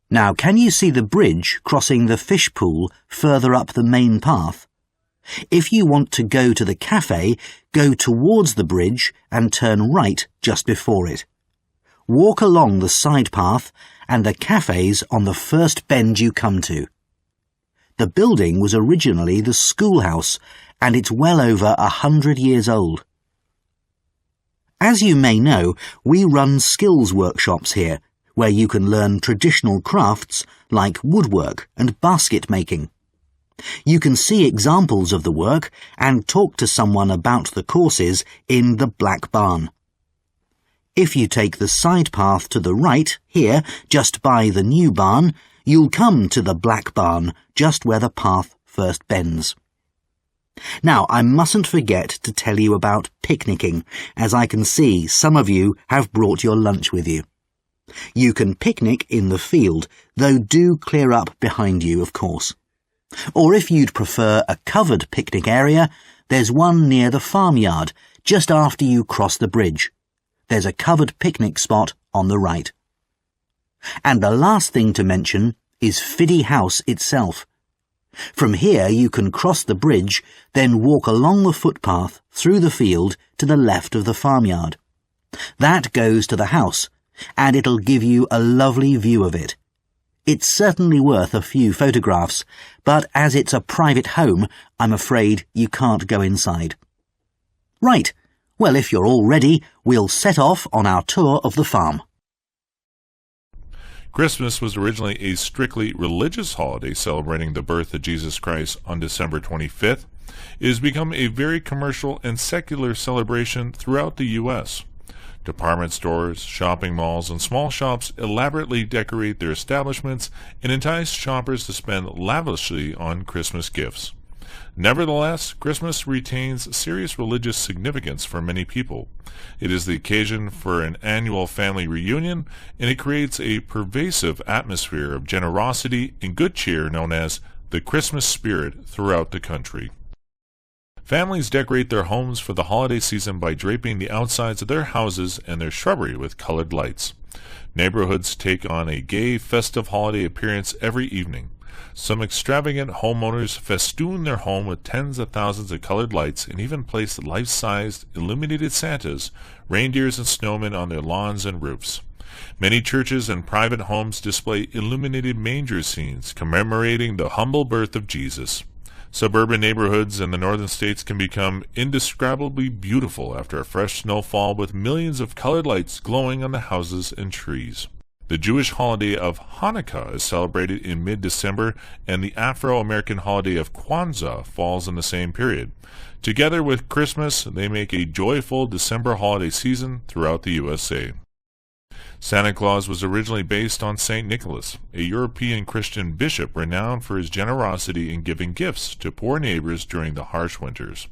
Now, can you see the bridge crossing the fish pool further up the main path? If you want to go to the cafe, go towards the bridge and turn right just before it. Walk along the side path, and the cafe's on the first bend you come to. The building was originally the schoolhouse, and it's well over 100 years old. As you may know, we run skills workshops here, where you can learn traditional crafts like woodwork and basket making. You can see examples of the work and talk to someone about the courses in the Black Barn. If you take the side path to the right, here, just by the new barn, you'll come to the Black Barn, just where the path first bends. Now, I mustn't forget to tell you about picnicking, as I can see some of you have brought your lunch with you. You can picnic in the field, though do clear up behind you, of course. Or if you'd prefer a covered picnic area, there's one near the farmyard, just after you cross the bridge. There's a covered picnic spot on the right. And the last thing to mention is Fiddy House itself. From here you can cross the bridge, then walk along the footpath through the field to the left of the farmyard. That goes to the house, and it'll give you a lovely view of it. It's certainly worth a few photographs, but as it's a private home, I'm afraid you can't go inside. Right, well, if you're all ready, we'll set off on our tour of the farm. Christmas was originally a strictly religious holiday celebrating the birth of Jesus Christ on December 25th. It has become a very commercial and secular celebration throughout the U.S. Department stores, shopping malls, and small shops elaborately decorate their establishments and entice shoppers to spend lavishly on Christmas gifts. Nevertheless, Christmas retains serious religious significance for many people. It is the occasion for an annual family reunion, and it creates a pervasive atmosphere of generosity and good cheer known as the Christmas spirit throughout the country. Families decorate their homes for the holiday season by draping the outsides of their houses and their shrubbery with colored lights. Neighborhoods take on a gay, festive holiday appearance every evening. Some extravagant homeowners festoon their home with tens of thousands of colored lights and even place life-sized illuminated Santas, reindeers, and snowmen on their lawns and roofs. Many churches and private homes display illuminated manger scenes commemorating the humble birth of Jesus. Suburban neighborhoods in the northern states can become indescribably beautiful after a fresh snowfall with millions of colored lights glowing on the houses and trees. The Jewish holiday of Hanukkah is celebrated in mid-December, and the Afro-American holiday of Kwanzaa falls in the same period. Together with Christmas, they make a joyful December holiday season throughout the USA. Santa Claus was originally based on St. Nicholas, a European Christian bishop renowned for his generosity in giving gifts to poor neighbors during the harsh winters.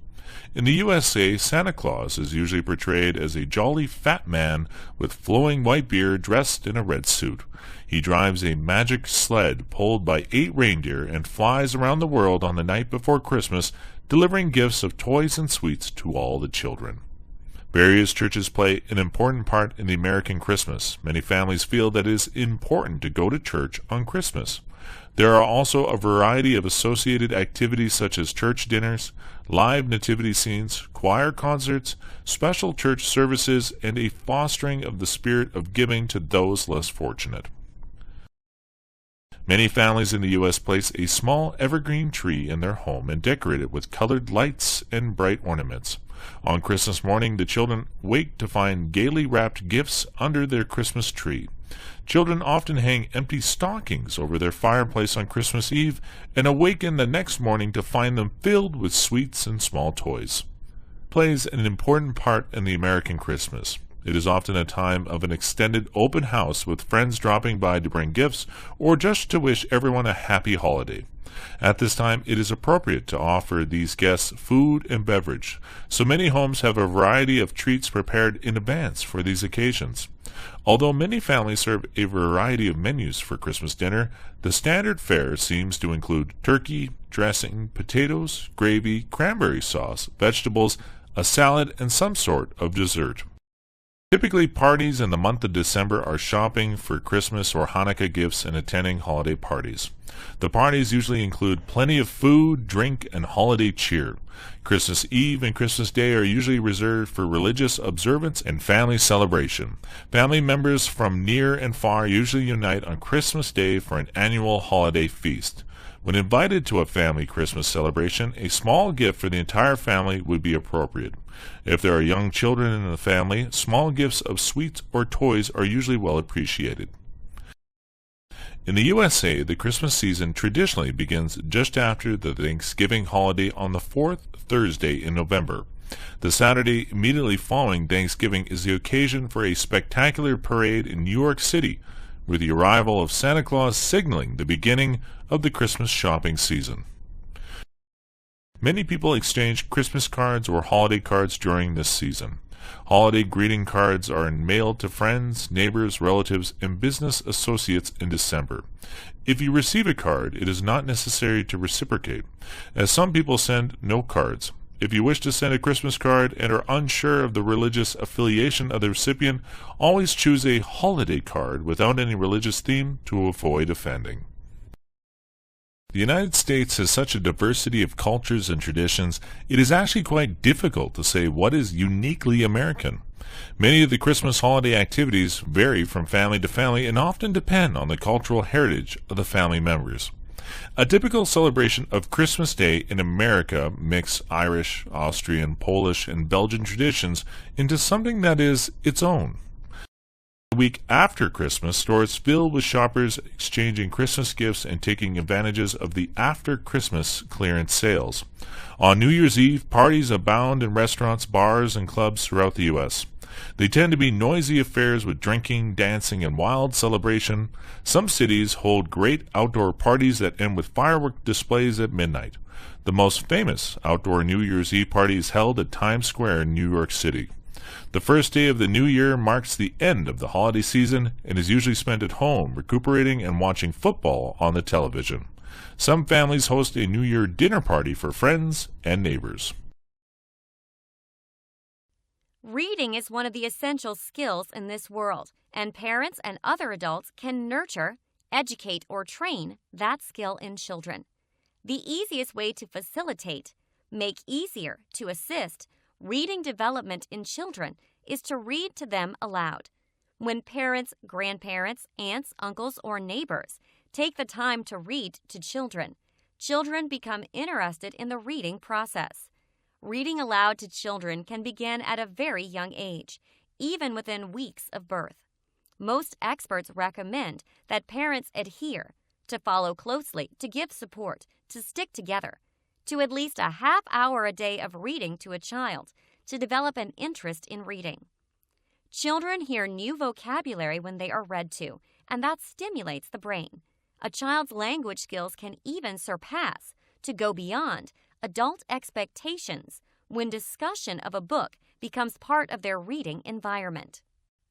In the USA, Santa Claus is usually portrayed as a jolly fat man with flowing white beard dressed in a red suit. He drives a magic sled pulled by 8 reindeer and flies around the world on the night before Christmas, delivering gifts of toys and sweets to all the children. Various churches play an important part in the American Christmas. Many families feel that it is important to go to church on Christmas. There are also a variety of associated activities such as church dinners, live nativity scenes, choir concerts, special church services, and a fostering of the spirit of giving to those less fortunate. Many families in the U.S. place a small evergreen tree in their home and decorate it with colored lights and bright ornaments. On Christmas morning, the children wake to find gaily wrapped gifts under their Christmas tree. Children often hang empty stockings over their fireplace on Christmas Eve and awaken the next morning to find them filled with sweets and small toys. Plays an important part in the American Christmas. It is often a time of an extended open house with friends dropping by to bring gifts or just to wish everyone a happy holiday. At this time, it is appropriate to offer these guests food and beverage, so many homes have a variety of treats prepared in advance for these occasions. Although many families serve a variety of menus for Christmas dinner, the standard fare seems to include turkey, dressing, potatoes, gravy, cranberry sauce, vegetables, a salad, and some sort of dessert. Typically, parties in the month of December are shopping for Christmas or Hanukkah gifts and attending holiday parties. The parties usually include plenty of food, drink, and holiday cheer. Christmas Eve and Christmas Day are usually reserved for religious observance and family celebration. Family members from near and far usually unite on Christmas Day for an annual holiday feast. When invited to a family Christmas celebration, a small gift for the entire family would be appropriate. If there are young children in the family, small gifts of sweets or toys are usually well appreciated. In the USA, the Christmas season traditionally begins just after the Thanksgiving holiday on the 4th Thursday in November. The Saturday immediately following Thanksgiving is the occasion for a spectacular parade in New York City, with the arrival of Santa Claus signaling the beginning of the Christmas shopping season. Many people exchange Christmas cards or holiday cards during this season. Holiday greeting cards are mailed to friends, neighbors, relatives, and business associates in December. If you receive a card, it is not necessary to reciprocate, as some people send no cards. If you wish to send a Christmas card and are unsure of the religious affiliation of the recipient, always choose a holiday card without any religious theme to avoid offending. The United States has such a diversity of cultures and traditions, it is actually quite difficult to say what is uniquely American. Many of the Christmas holiday activities vary from family to family and often depend on the cultural heritage of the family members. A typical celebration of Christmas Day in America mix Irish, Austrian, Polish, and Belgian traditions into something that is its own. The week after Christmas, stores filled with shoppers exchanging Christmas gifts and taking advantages of the after-Christmas clearance sales. On New Year's Eve, parties abound in restaurants, bars, and clubs throughout the U.S. They tend to be noisy affairs with drinking, dancing, and wild celebration. Some cities hold great outdoor parties that end with firework displays at midnight. The most famous outdoor New Year's Eve party is held at Times Square in New York City. The first day of the new year marks the end of the holiday season and is usually spent at home, recuperating and watching football on the television. Some families host a New Year dinner party for friends and neighbors. Reading is one of the essential skills in this world, and parents and other adults can nurture, educate, or train that skill in children. The easiest way to facilitate, make easier to assist, reading development in children is to read to them aloud. When parents, grandparents, aunts, uncles, or neighbors take the time to read to children, children become interested in the reading process. Reading aloud to children can begin at a very young age, even within weeks of birth. Most experts recommend that parents adhere, to follow closely, to give support, to stick together, to at least a half hour a day of reading to a child, to develop an interest in reading. Children hear new vocabulary when they are read to, and that stimulates the brain. A child's language skills can even surpass, to go beyond, adult expectations when discussion of a book becomes part of their reading environment.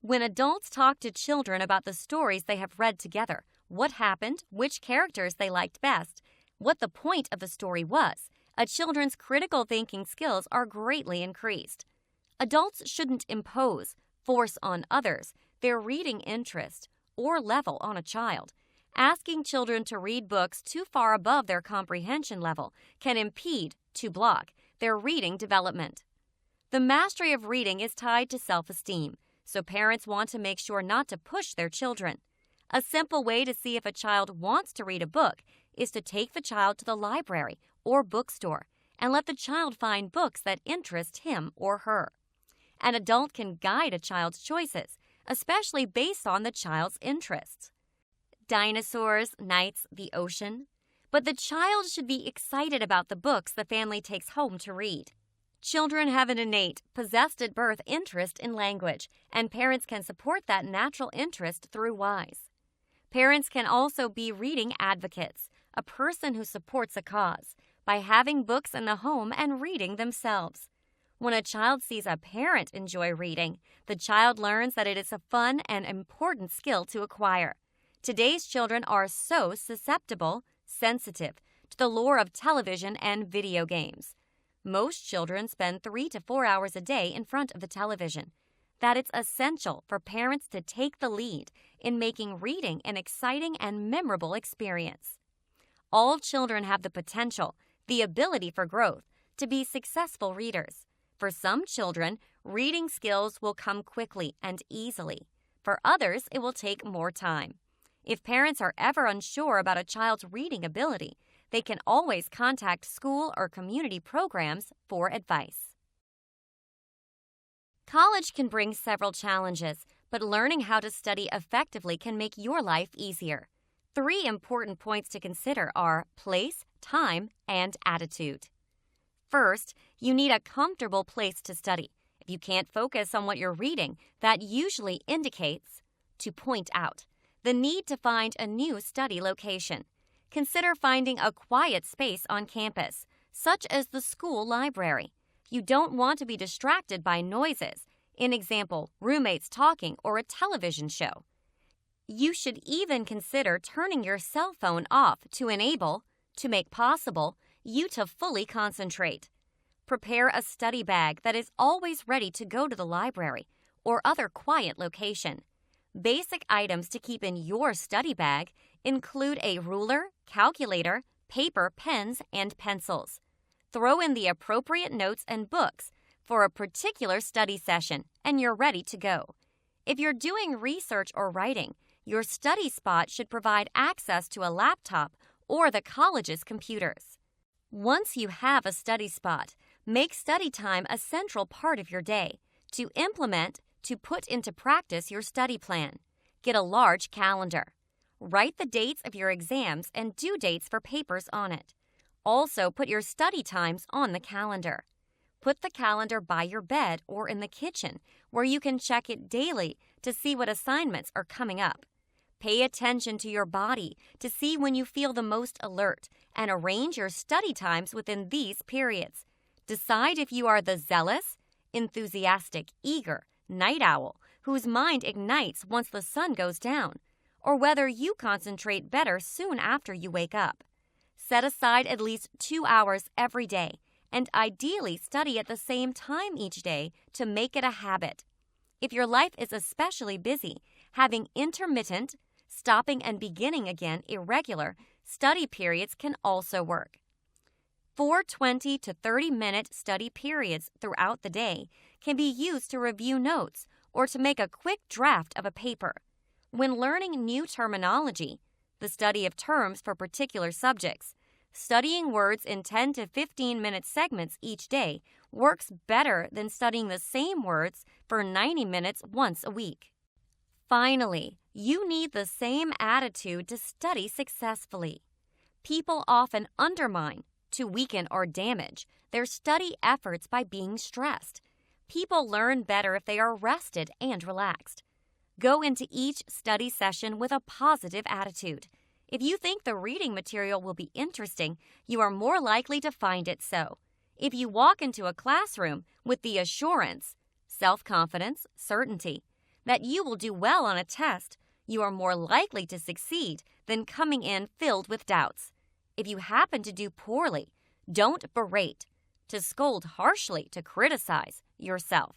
When adults talk to children about the stories they have read together, what happened, which characters they liked best, what the point of the story was, a children's critical thinking skills are greatly increased. Adults shouldn't impose, force on others, their reading interest or level on a child. Asking children to read books too far above their comprehension level can impede, to block, their reading development. The mastery of reading is tied to self-esteem, so parents want to make sure not to push their children. A simple way to see if a child wants to read a book is to take the child to the library or bookstore and let the child find books that interest him or her. An adult can guide a child's choices, especially based on the child's interests. Dinosaurs, knights, the ocean. But the child should be excited about the books the family takes home to read. Children have an innate, possessed at birth interest in language, and parents can support that natural interest through WISE. Parents can also be reading advocates, a person who supports a cause, by having books in the home and reading themselves. When a child sees a parent enjoy reading, the child learns that it is a fun and important skill to acquire. Today's children are so susceptible, sensitive to the lure of television and video games. Most children spend 3 to 4 hours a day in front of the television. That it's essential for parents to take the lead in making reading an exciting and memorable experience. All children have the potential, the ability for growth, to be successful readers. For some children, reading skills will come quickly and easily. For others, it will take more time. If parents are ever unsure about a child's reading ability, they can always contact school or community programs for advice. College can bring several challenges, but learning how to study effectively can make your life easier. 3 important points to consider are place, time, and attitude. First, you need a comfortable place to study. If you can't focus on what you're reading, that usually indicates, to point out, the need to find a new study location. Consider finding a quiet space on campus, such as the school library. You don't want to be distracted by noises, in example, roommates talking or a television show. You should even consider turning your cell phone off to enable, to make possible, you to fully concentrate. Prepare a study bag that is always ready to go to the library or other quiet location. Basic items to keep in your study bag include a ruler, calculator, paper, pens, and pencils. Throw in the appropriate notes and books for a particular study session, and you're ready to go. If you're doing research or writing, your study spot should provide access to a laptop or the college's computers. Once you have a study spot, make study time a central part of your day. To implement, to put into practice your study plan. Get a large calendar. Write the dates of your exams and due dates for papers on it. Also, put your study times on the calendar. Put the calendar by your bed or in the kitchen, where you can check it daily to see what assignments are coming up. Pay attention to your body to see when you feel the most alert and arrange your study times within these periods. Decide if you are the zealous, enthusiastic, eager night owl whose mind ignites once the sun goes down, or whether you concentrate better soon after you wake up. Set aside at least 2 hours every day, and ideally study at the same time each day to make it a habit. If your life is especially busy, having intermittent, stopping and beginning again irregular study periods can also work. 4 20 to 30-minute study periods throughout the day can be used to review notes or to make a quick draft of a paper. When learning new terminology, the study of terms for particular subjects, studying words in 10 to 15-minute segments each day works better than studying the same words for 90 minutes once a week. Finally, you need the same attitude to study successfully. People often undermine, to weaken or damage, their study efforts by being stressed. People learn better if they are rested and relaxed. Go into each study session with a positive attitude. If you think the reading material will be interesting, you are more likely to find it so. If you walk into a classroom with the assurance, self-confidence, certainty, that you will do well on a test, you are more likely to succeed than coming in filled with doubts. If you happen to do poorly, don't berate, to scold harshly, to criticize yourself.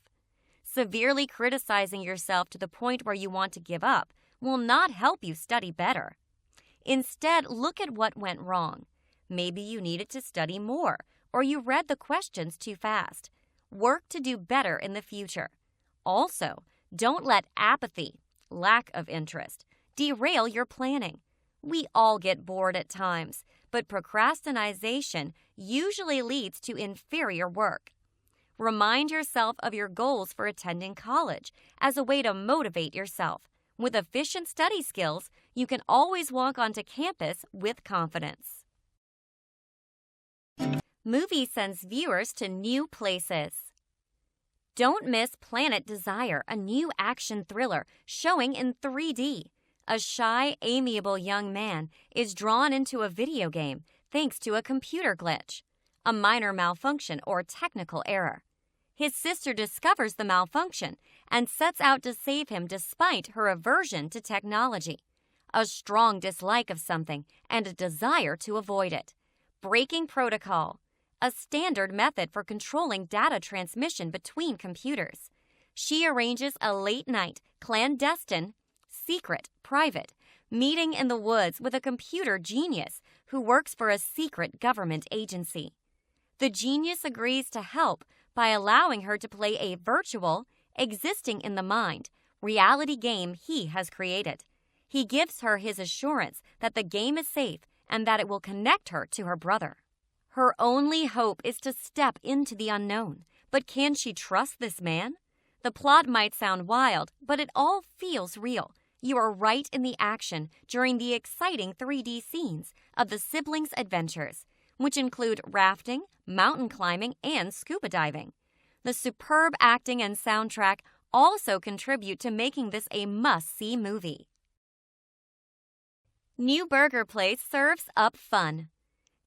Severely criticizing yourself to the point where you want to give up will not help you study better. Instead, look at what went wrong. Maybe you needed to study more, or you read the questions too fast. Work to do better in the future. Also, don't let apathy, lack of interest, derail your planning. We all get bored at times, but procrastination usually leads to inferior work. Remind yourself of your goals for attending college as a way to motivate yourself. With efficient study skills, you can always walk onto campus with confidence. Movie sends viewers to new places. Don't miss Planet Desire, a new action thriller showing in 3D. A shy, amiable young man is drawn into a video game thanks to a computer glitch, a minor malfunction or technical error. His sister discovers the malfunction and sets out to save him despite her aversion to technology, a strong dislike of something, and a desire to avoid it. Breaking protocol, a standard method for controlling data transmission between computers. She arranges a late-night, clandestine, secret, private, meeting in the woods with a computer genius who works for a secret government agency. The genius agrees to help by allowing her to play a virtual, existing in the mind, reality game he has created. He gives her his assurance that the game is safe and that it will connect her to her brother. Her only hope is to step into the unknown. But can she trust this man? The plot might sound wild, but it all feels real. You are right in the action during the exciting 3D scenes of the siblings' adventures, which include rafting, mountain climbing, and scuba diving. The superb acting and soundtrack also contribute to making this a must-see movie. New burger place serves up fun.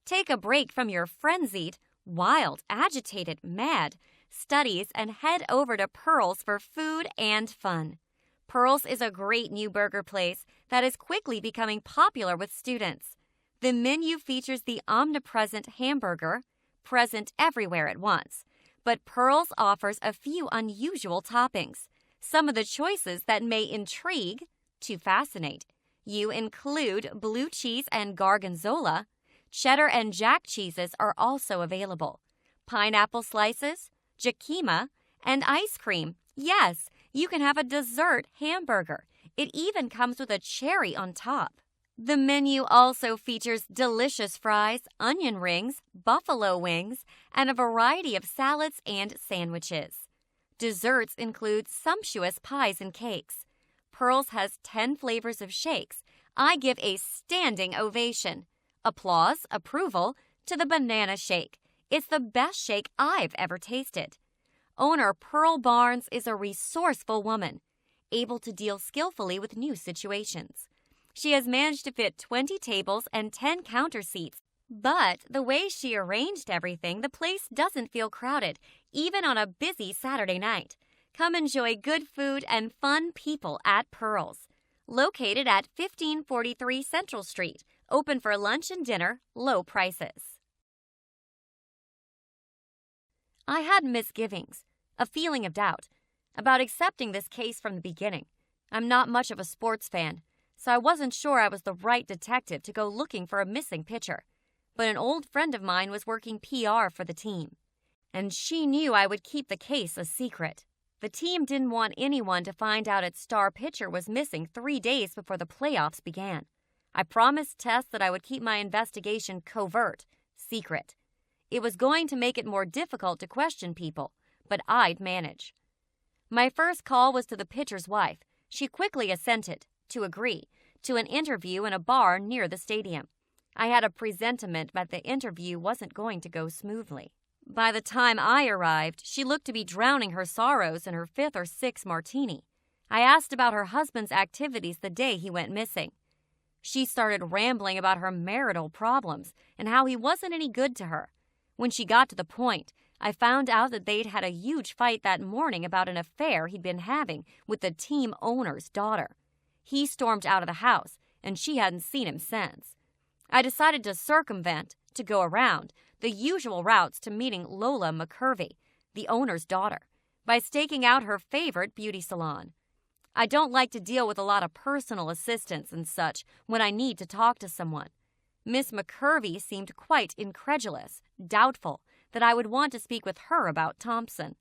Take a break from your frenzied, wild, agitated, mad studies and head over to Pearls for food and fun. Pearls is a great new burger place that is quickly becoming popular with students. The menu features the omnipresent hamburger, present everywhere at once, but Pearls offers a few unusual toppings. Some of the choices that may intrigue to fascinate you include blue cheese and gorgonzola. Cheddar and jack cheeses are also available. Pineapple slices, jacquemus, and ice cream. Yes, you can have a dessert hamburger. It even comes with a cherry on top. The menu also features delicious fries, onion rings, buffalo wings, and a variety of salads and sandwiches. Desserts include sumptuous pies and cakes. Pearls has 10 flavors of shakes. I give a standing ovation. Applause, approval to the banana shake. It's the best shake I've ever tasted. Owner Pearl Barnes is a resourceful woman, able to deal skillfully with new situations. She has managed to fit 20 tables and 10 counter seats, but the way she arranged everything, the place doesn't feel crowded, even on a busy Saturday night. Come enjoy good food and fun people at Pearl's. Located at 1543 Central Street, open for lunch and dinner, low prices. I had misgivings, a feeling of doubt, about accepting this case from the beginning. I'm not much of a sports fan, so I wasn't sure I was the right detective to go looking for a missing pitcher. But an old friend of mine was working PR for the team, and she knew I would keep the case a secret. The team didn't want anyone to find out its star pitcher was missing 3 days before the playoffs began. I promised Tess that I would keep my investigation covert, secret. It was going to make it more difficult to question people, but I'd manage. My first call was to the pitcher's wife. She quickly assented, to agree, to an interview in a bar near the stadium. I had a presentiment that the interview wasn't going to go smoothly. By the time I arrived, she looked to be drowning her sorrows in her 5th or 6th martini. I asked about her husband's activities the day he went missing. She started rambling about her marital problems and how he wasn't any good to her. When she got to the point, I found out that they'd had a huge fight that morning about an affair he'd been having with the team owner's daughter. He stormed out of the house, and she hadn't seen him since. I decided to circumvent, to go around, the usual routes to meeting Lola McCurvey, the owner's daughter, by staking out her favorite beauty salon. I don't like to deal with a lot of personal assistants and such when I need to talk to someone. Miss McCurvey seemed quite incredulous, doubtful that I would want to speak with her about Thompson.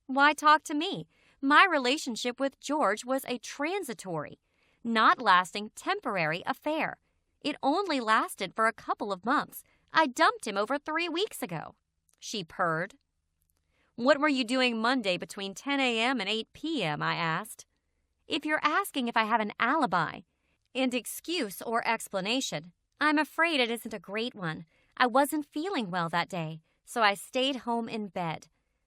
Why talk to me? My relationship with George was a transitory, not lasting temporary affair. It only lasted for a couple of months. I dumped him over 3 weeks ago. She purred. What were you doing Monday between 10 a.m. and 8 p.m., I asked. If you're asking if I have an alibi and excuse or explanation, I'm afraid it isn't a great one. I wasn't feeling well that day, so I stayed home in bed.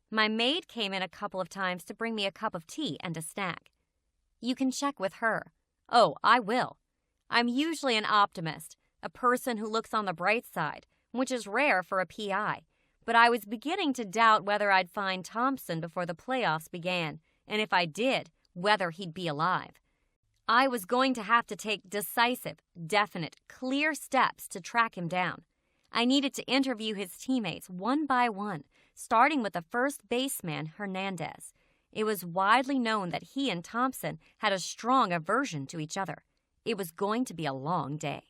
My maid came in a couple of times to bring me a cup of tea and a snack. You can check with her. Oh, I will. I'm usually an optimist, a person who looks on the bright side, which is rare for a PI. But I was beginning to doubt whether I'd find Thompson before the playoffs began, and if I did, whether he'd be alive. I was going to have to take decisive, definite, clear steps to track him down. I needed to interview his teammates one by one, starting with the first baseman, Hernandez. It was widely known that he and Thompson had a strong aversion to each other. It was going to be a long day.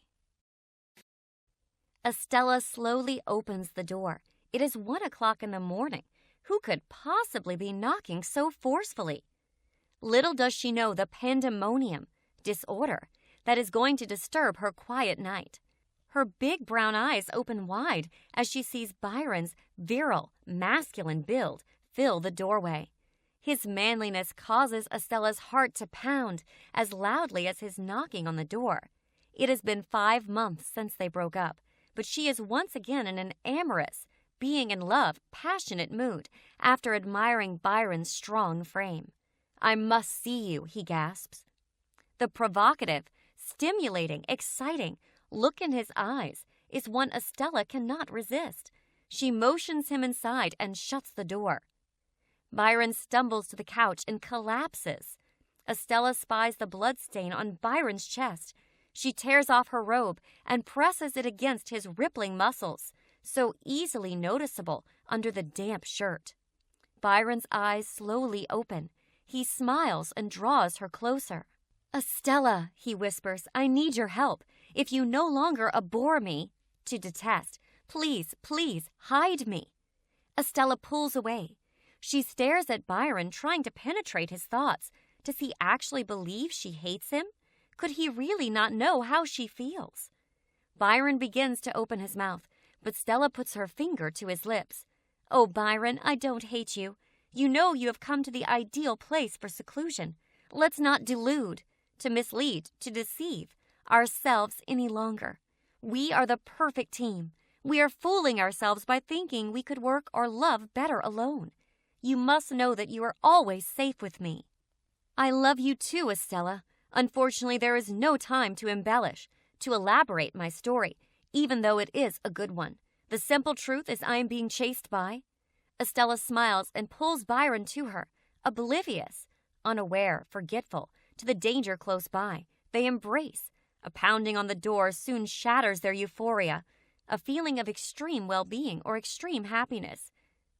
Estella slowly opens the door. It is 1 o'clock in the morning. Who could possibly be knocking so forcefully? Little does she know the pandemonium, disorder, that is going to disturb her quiet night. Her big brown eyes open wide as she sees Byron's virile, masculine build fill the doorway. His manliness causes Estella's heart to pound as loudly as his knocking on the door. It has been 5 months since they broke up, but she is once again in an amorous, being in love, passionate mood after admiring Byron's strong frame. I must see you, he gasps. The provocative, stimulating, exciting look in his eyes is one Estella cannot resist. She motions him inside and shuts the door. Byron stumbles to the couch and collapses. Estella spies the bloodstain on Byron's chest. She tears off her robe and presses it against his rippling muscles, so easily noticeable under the damp shirt. Byron's eyes slowly open. He smiles and draws her closer. Estella, he whispers, I need your help. If you no longer abhor me, to detest, please, please, hide me. Estella pulls away. She stares at Byron, trying to penetrate his thoughts. Does he actually believe she hates him? Could he really not know how she feels? Byron begins to open his mouth, but Stella puts her finger to his lips. Oh, Byron, I don't hate you. You know you have come to the ideal place for seclusion. Let's not delude, to mislead, to deceive ourselves any longer. We are the perfect team. We are fooling ourselves by thinking we could work or love better alone. You must know that you are always safe with me. I love you too, Estella. Unfortunately, there is no time to embellish, to elaborate my story, even though it is a good one. The simple truth is I am being chased by. Estella smiles and pulls Byron to her, oblivious, unaware, forgetful, to the danger close by. They embrace. A pounding on the door soon shatters their euphoria, a feeling of extreme well-being or extreme happiness.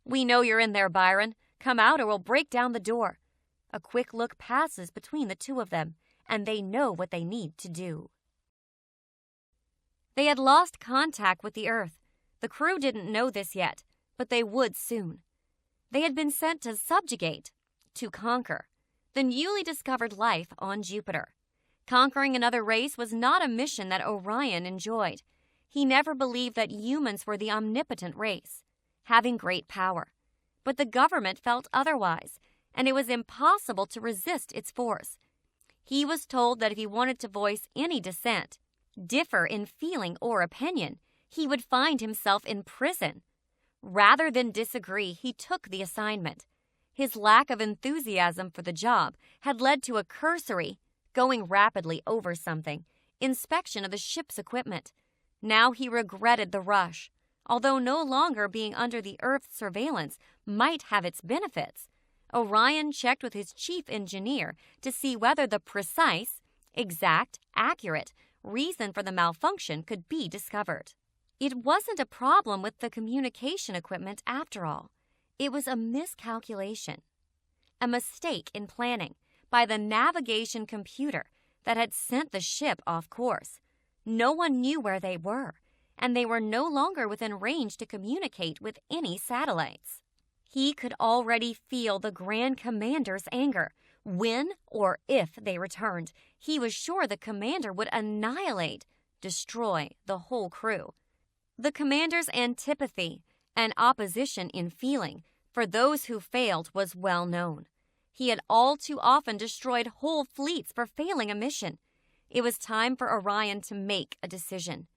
We know you're in there, Byron. Come out or we'll break down the door. A quick look passes between the two of them, and they know what they need to do. They had lost contact with the Earth. The crew didn't know this yet, but they would soon. They had been sent to subjugate, to conquer, the newly discovered life on Jupiter. Conquering another race was not a mission that Orion enjoyed. He never believed that humans were the omnipotent race, having great power. But the government felt otherwise, and it was impossible to resist its force. He was told that if he wanted to voice any dissent, differ in feeling or opinion, he would find himself in prison. Rather than disagree, he took the assignment. His lack of enthusiasm for the job had led to a cursory, going rapidly over something, inspection of the ship's equipment. Now he regretted the rush. Although no longer being under the Earth's surveillance might have its benefits, Orion checked with his chief engineer to see whether the precise, exact, accurate reason for the malfunction could be discovered. It wasn't a problem with the communication equipment after all. It was a miscalculation, a mistake in planning by the navigation computer that had sent the ship off course. No one knew where they were, and they were no longer within range to communicate with any satellites. He could already feel the Grand Commander's anger. When or if they returned, he was sure the commander would annihilate, destroy the whole crew. The commander's antipathy and opposition in feeling for those who failed was well known. He had all too often destroyed whole fleets for failing a mission. It was time for Orion to make a decision.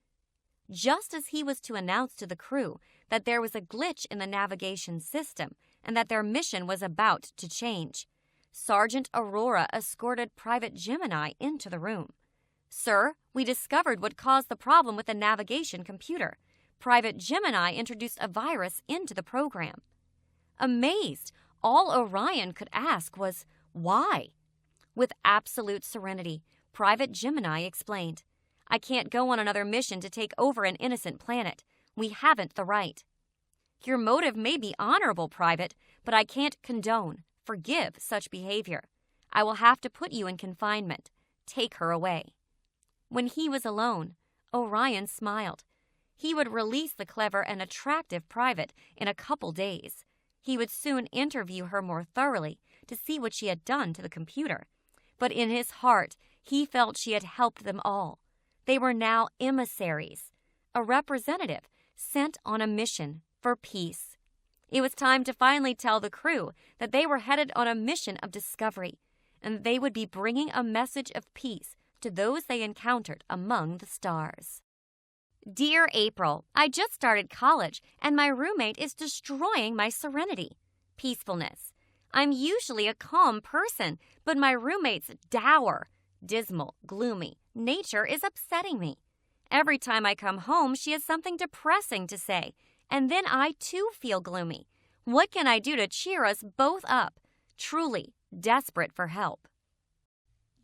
Just as he was to announce to the crew that there was a glitch in the navigation system and that their mission was about to change, Sergeant Aurora escorted Private Gemini into the room. "Sir, we discovered what caused the problem with the navigation computer. Private Gemini introduced a virus into the program." Amazed, all Orion could ask was, why? With absolute serenity, Private Gemini explained, "I can't go on another mission to take over an innocent planet. We haven't the right." "Your motive may be honorable, Private, but I can't condone, forgive such behavior. I will have to put you in confinement. Take her away." When he was alone, Orion smiled. He would release the clever and attractive Private in a couple days. He would soon interview her more thoroughly to see what she had done to the computer. But in his heart, he felt she had helped them all. They were now emissaries, a representative sent on a mission for peace. It was time to finally tell the crew that they were headed on a mission of discovery, and they would be bringing a message of peace to those they encountered among the stars. "Dear April, I just started college, and my roommate is destroying my serenity. Peacefulness. I'm usually a calm person, but my roommate's dour, dismal, gloomy nature is upsetting me. Every time I come home, she has something depressing to say, and then I too feel gloomy. What can I do to cheer us both up? Truly desperate for help."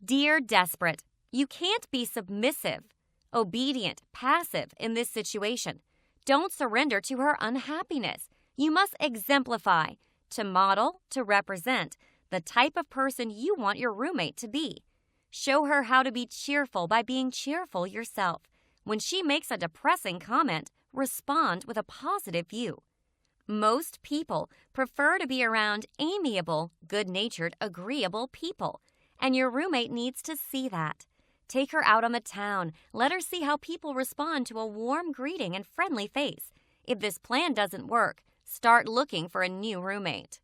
Dear Desperate, you can't be submissive, obedient, passive in this situation. Don't surrender to her unhappiness. You must exemplify, to model, to represent, the type of person you want your roommate to be. Show her how to be cheerful by being cheerful yourself. When she makes a depressing comment, respond with a positive view. Most people prefer to be around amiable, good-natured, agreeable people, and your roommate needs to see that. Take her out on the town. Let her see how people respond to a warm greeting and friendly face. If this plan doesn't work, start looking for a new roommate.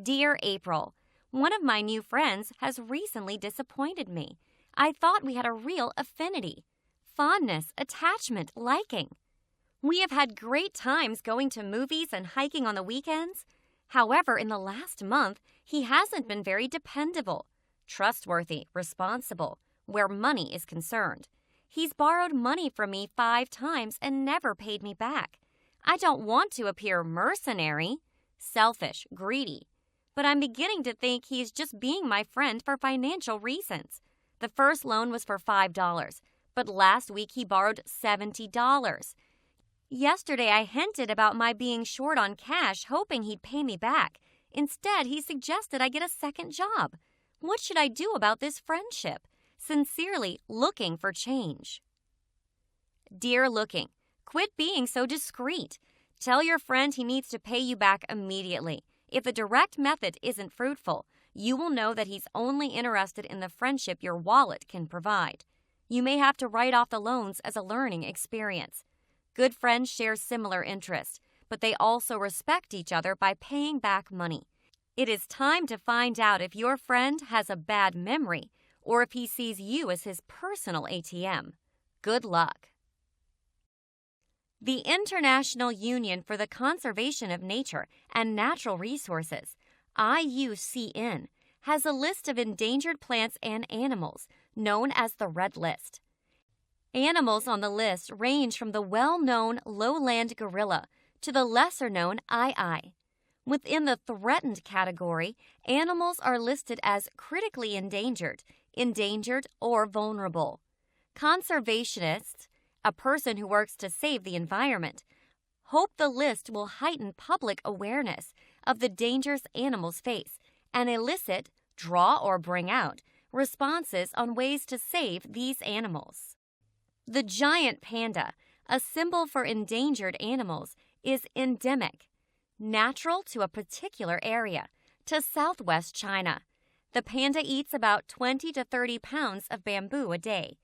Dear April, one of my new friends has recently disappointed me. I thought we had a real affinity. Fondness, attachment, liking. We have had great times going to movies and hiking on the weekends. However, in the last month, he hasn't been very dependable, trustworthy, responsible, where money is concerned. He's borrowed money from me 5 times and never paid me back. I don't want to appear mercenary, selfish, greedy, but I'm beginning to think he's just being my friend for financial reasons. The first loan was for $5, but last week he borrowed $70. Yesterday I hinted about my being short on cash, hoping he'd pay me back. Instead, he suggested I get a second job. What should I do about this friendship? Sincerely, Looking for Change. Dear Looking, quit being so discreet. Tell your friend he needs to pay you back immediately. If the direct method isn't fruitful, you will know that he's only interested in the friendship your wallet can provide. You may have to write off the loans as a learning experience. Good friends share similar interests, but they also respect each other by paying back money. It is time to find out if your friend has a bad memory or if he sees you as his personal ATM. Good luck. The International Union for the Conservation of Nature and Natural Resources, IUCN, has a list of endangered plants and animals known as the Red List. Animals on the list range from the well-known lowland gorilla to the lesser-known aye-aye. Within the threatened category, animals are listed as critically endangered, endangered, or vulnerable. Conservationists, a person who works to save the environment, hope the list will heighten public awareness of the dangers animals face and elicit, draw or bring out, responses on ways to save these animals. The giant panda, a symbol for endangered animals, is endemic, natural to a particular area, to southwest China. The panda eats about 20 to 30 pounds of bamboo a day.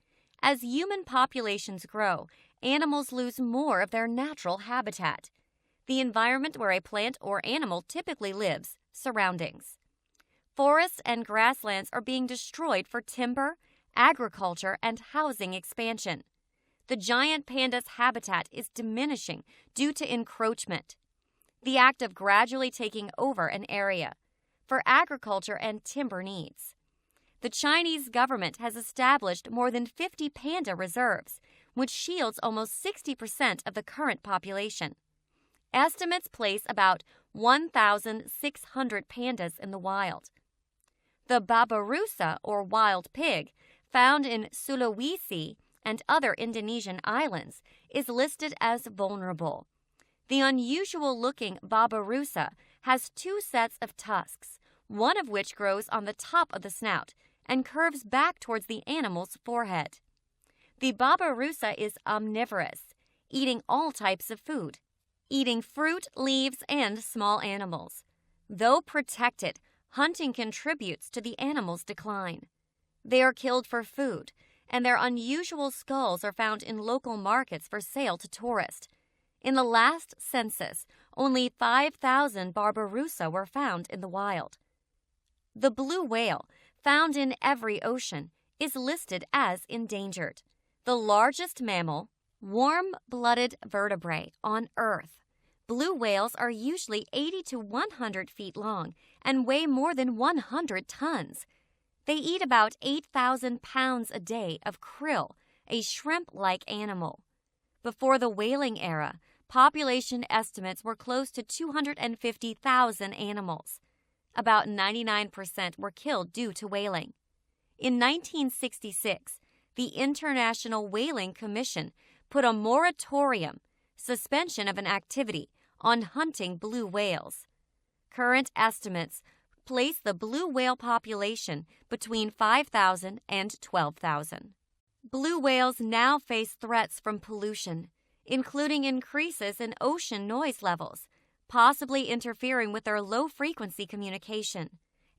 As human populations grow, animals lose more of their natural habitat, the environment where a plant or animal typically lives, surroundings. Forests and grasslands are being destroyed for timber, agriculture, and housing expansion. The giant panda's habitat is diminishing due to encroachment, the act of gradually taking over an area, for agriculture and timber needs. The Chinese government has established more than 50 panda reserves, which shields almost 60% of the current population. Estimates place about 1,600 pandas in the wild. The babirusa, or wild pig, found in Sulawesi and other Indonesian islands, is listed as vulnerable. The unusual-looking babirusa has 2 sets of tusks, one of which grows on the top of the snout and curves back towards the animal's forehead. The babirusa is omnivorous, eating all types of food, eating fruit, leaves, and small animals. Though protected, hunting contributes to the animal's decline. They are killed for food, and their unusual skulls are found in local markets for sale to tourists. In the last census, only 5,000 babirusa were found in the wild. The blue whale, found in every ocean, is listed as endangered. The largest mammal, warm-blooded vertebrate on Earth. Blue whales are usually 80 to 100 feet long and weigh more than 100 tons. They eat about 8,000 pounds a day of krill, a shrimp-like animal. Before the whaling era, population estimates were close to 250,000 animals. About 99% were killed due to whaling. In 1966, the International Whaling Commission put a moratorium, suspension of an activity, on hunting blue whales. Current estimates place the blue whale population between 5,000 and 12,000. Blue whales now face threats from pollution, including increases in ocean noise levels, possibly interfering with their low-frequency communication,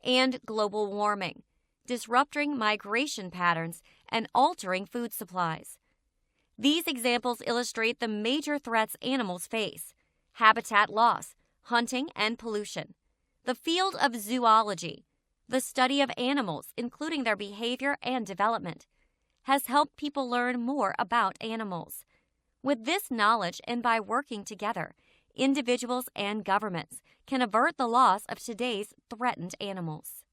and global warming, disrupting migration patterns and altering food supplies. These examples illustrate the major threats animals face: habitat loss, hunting, and pollution. The field of zoology, the study of animals, including their behavior and development, has helped people learn more about animals. With this knowledge and by working together, individuals and governments can avert the loss of today's threatened animals.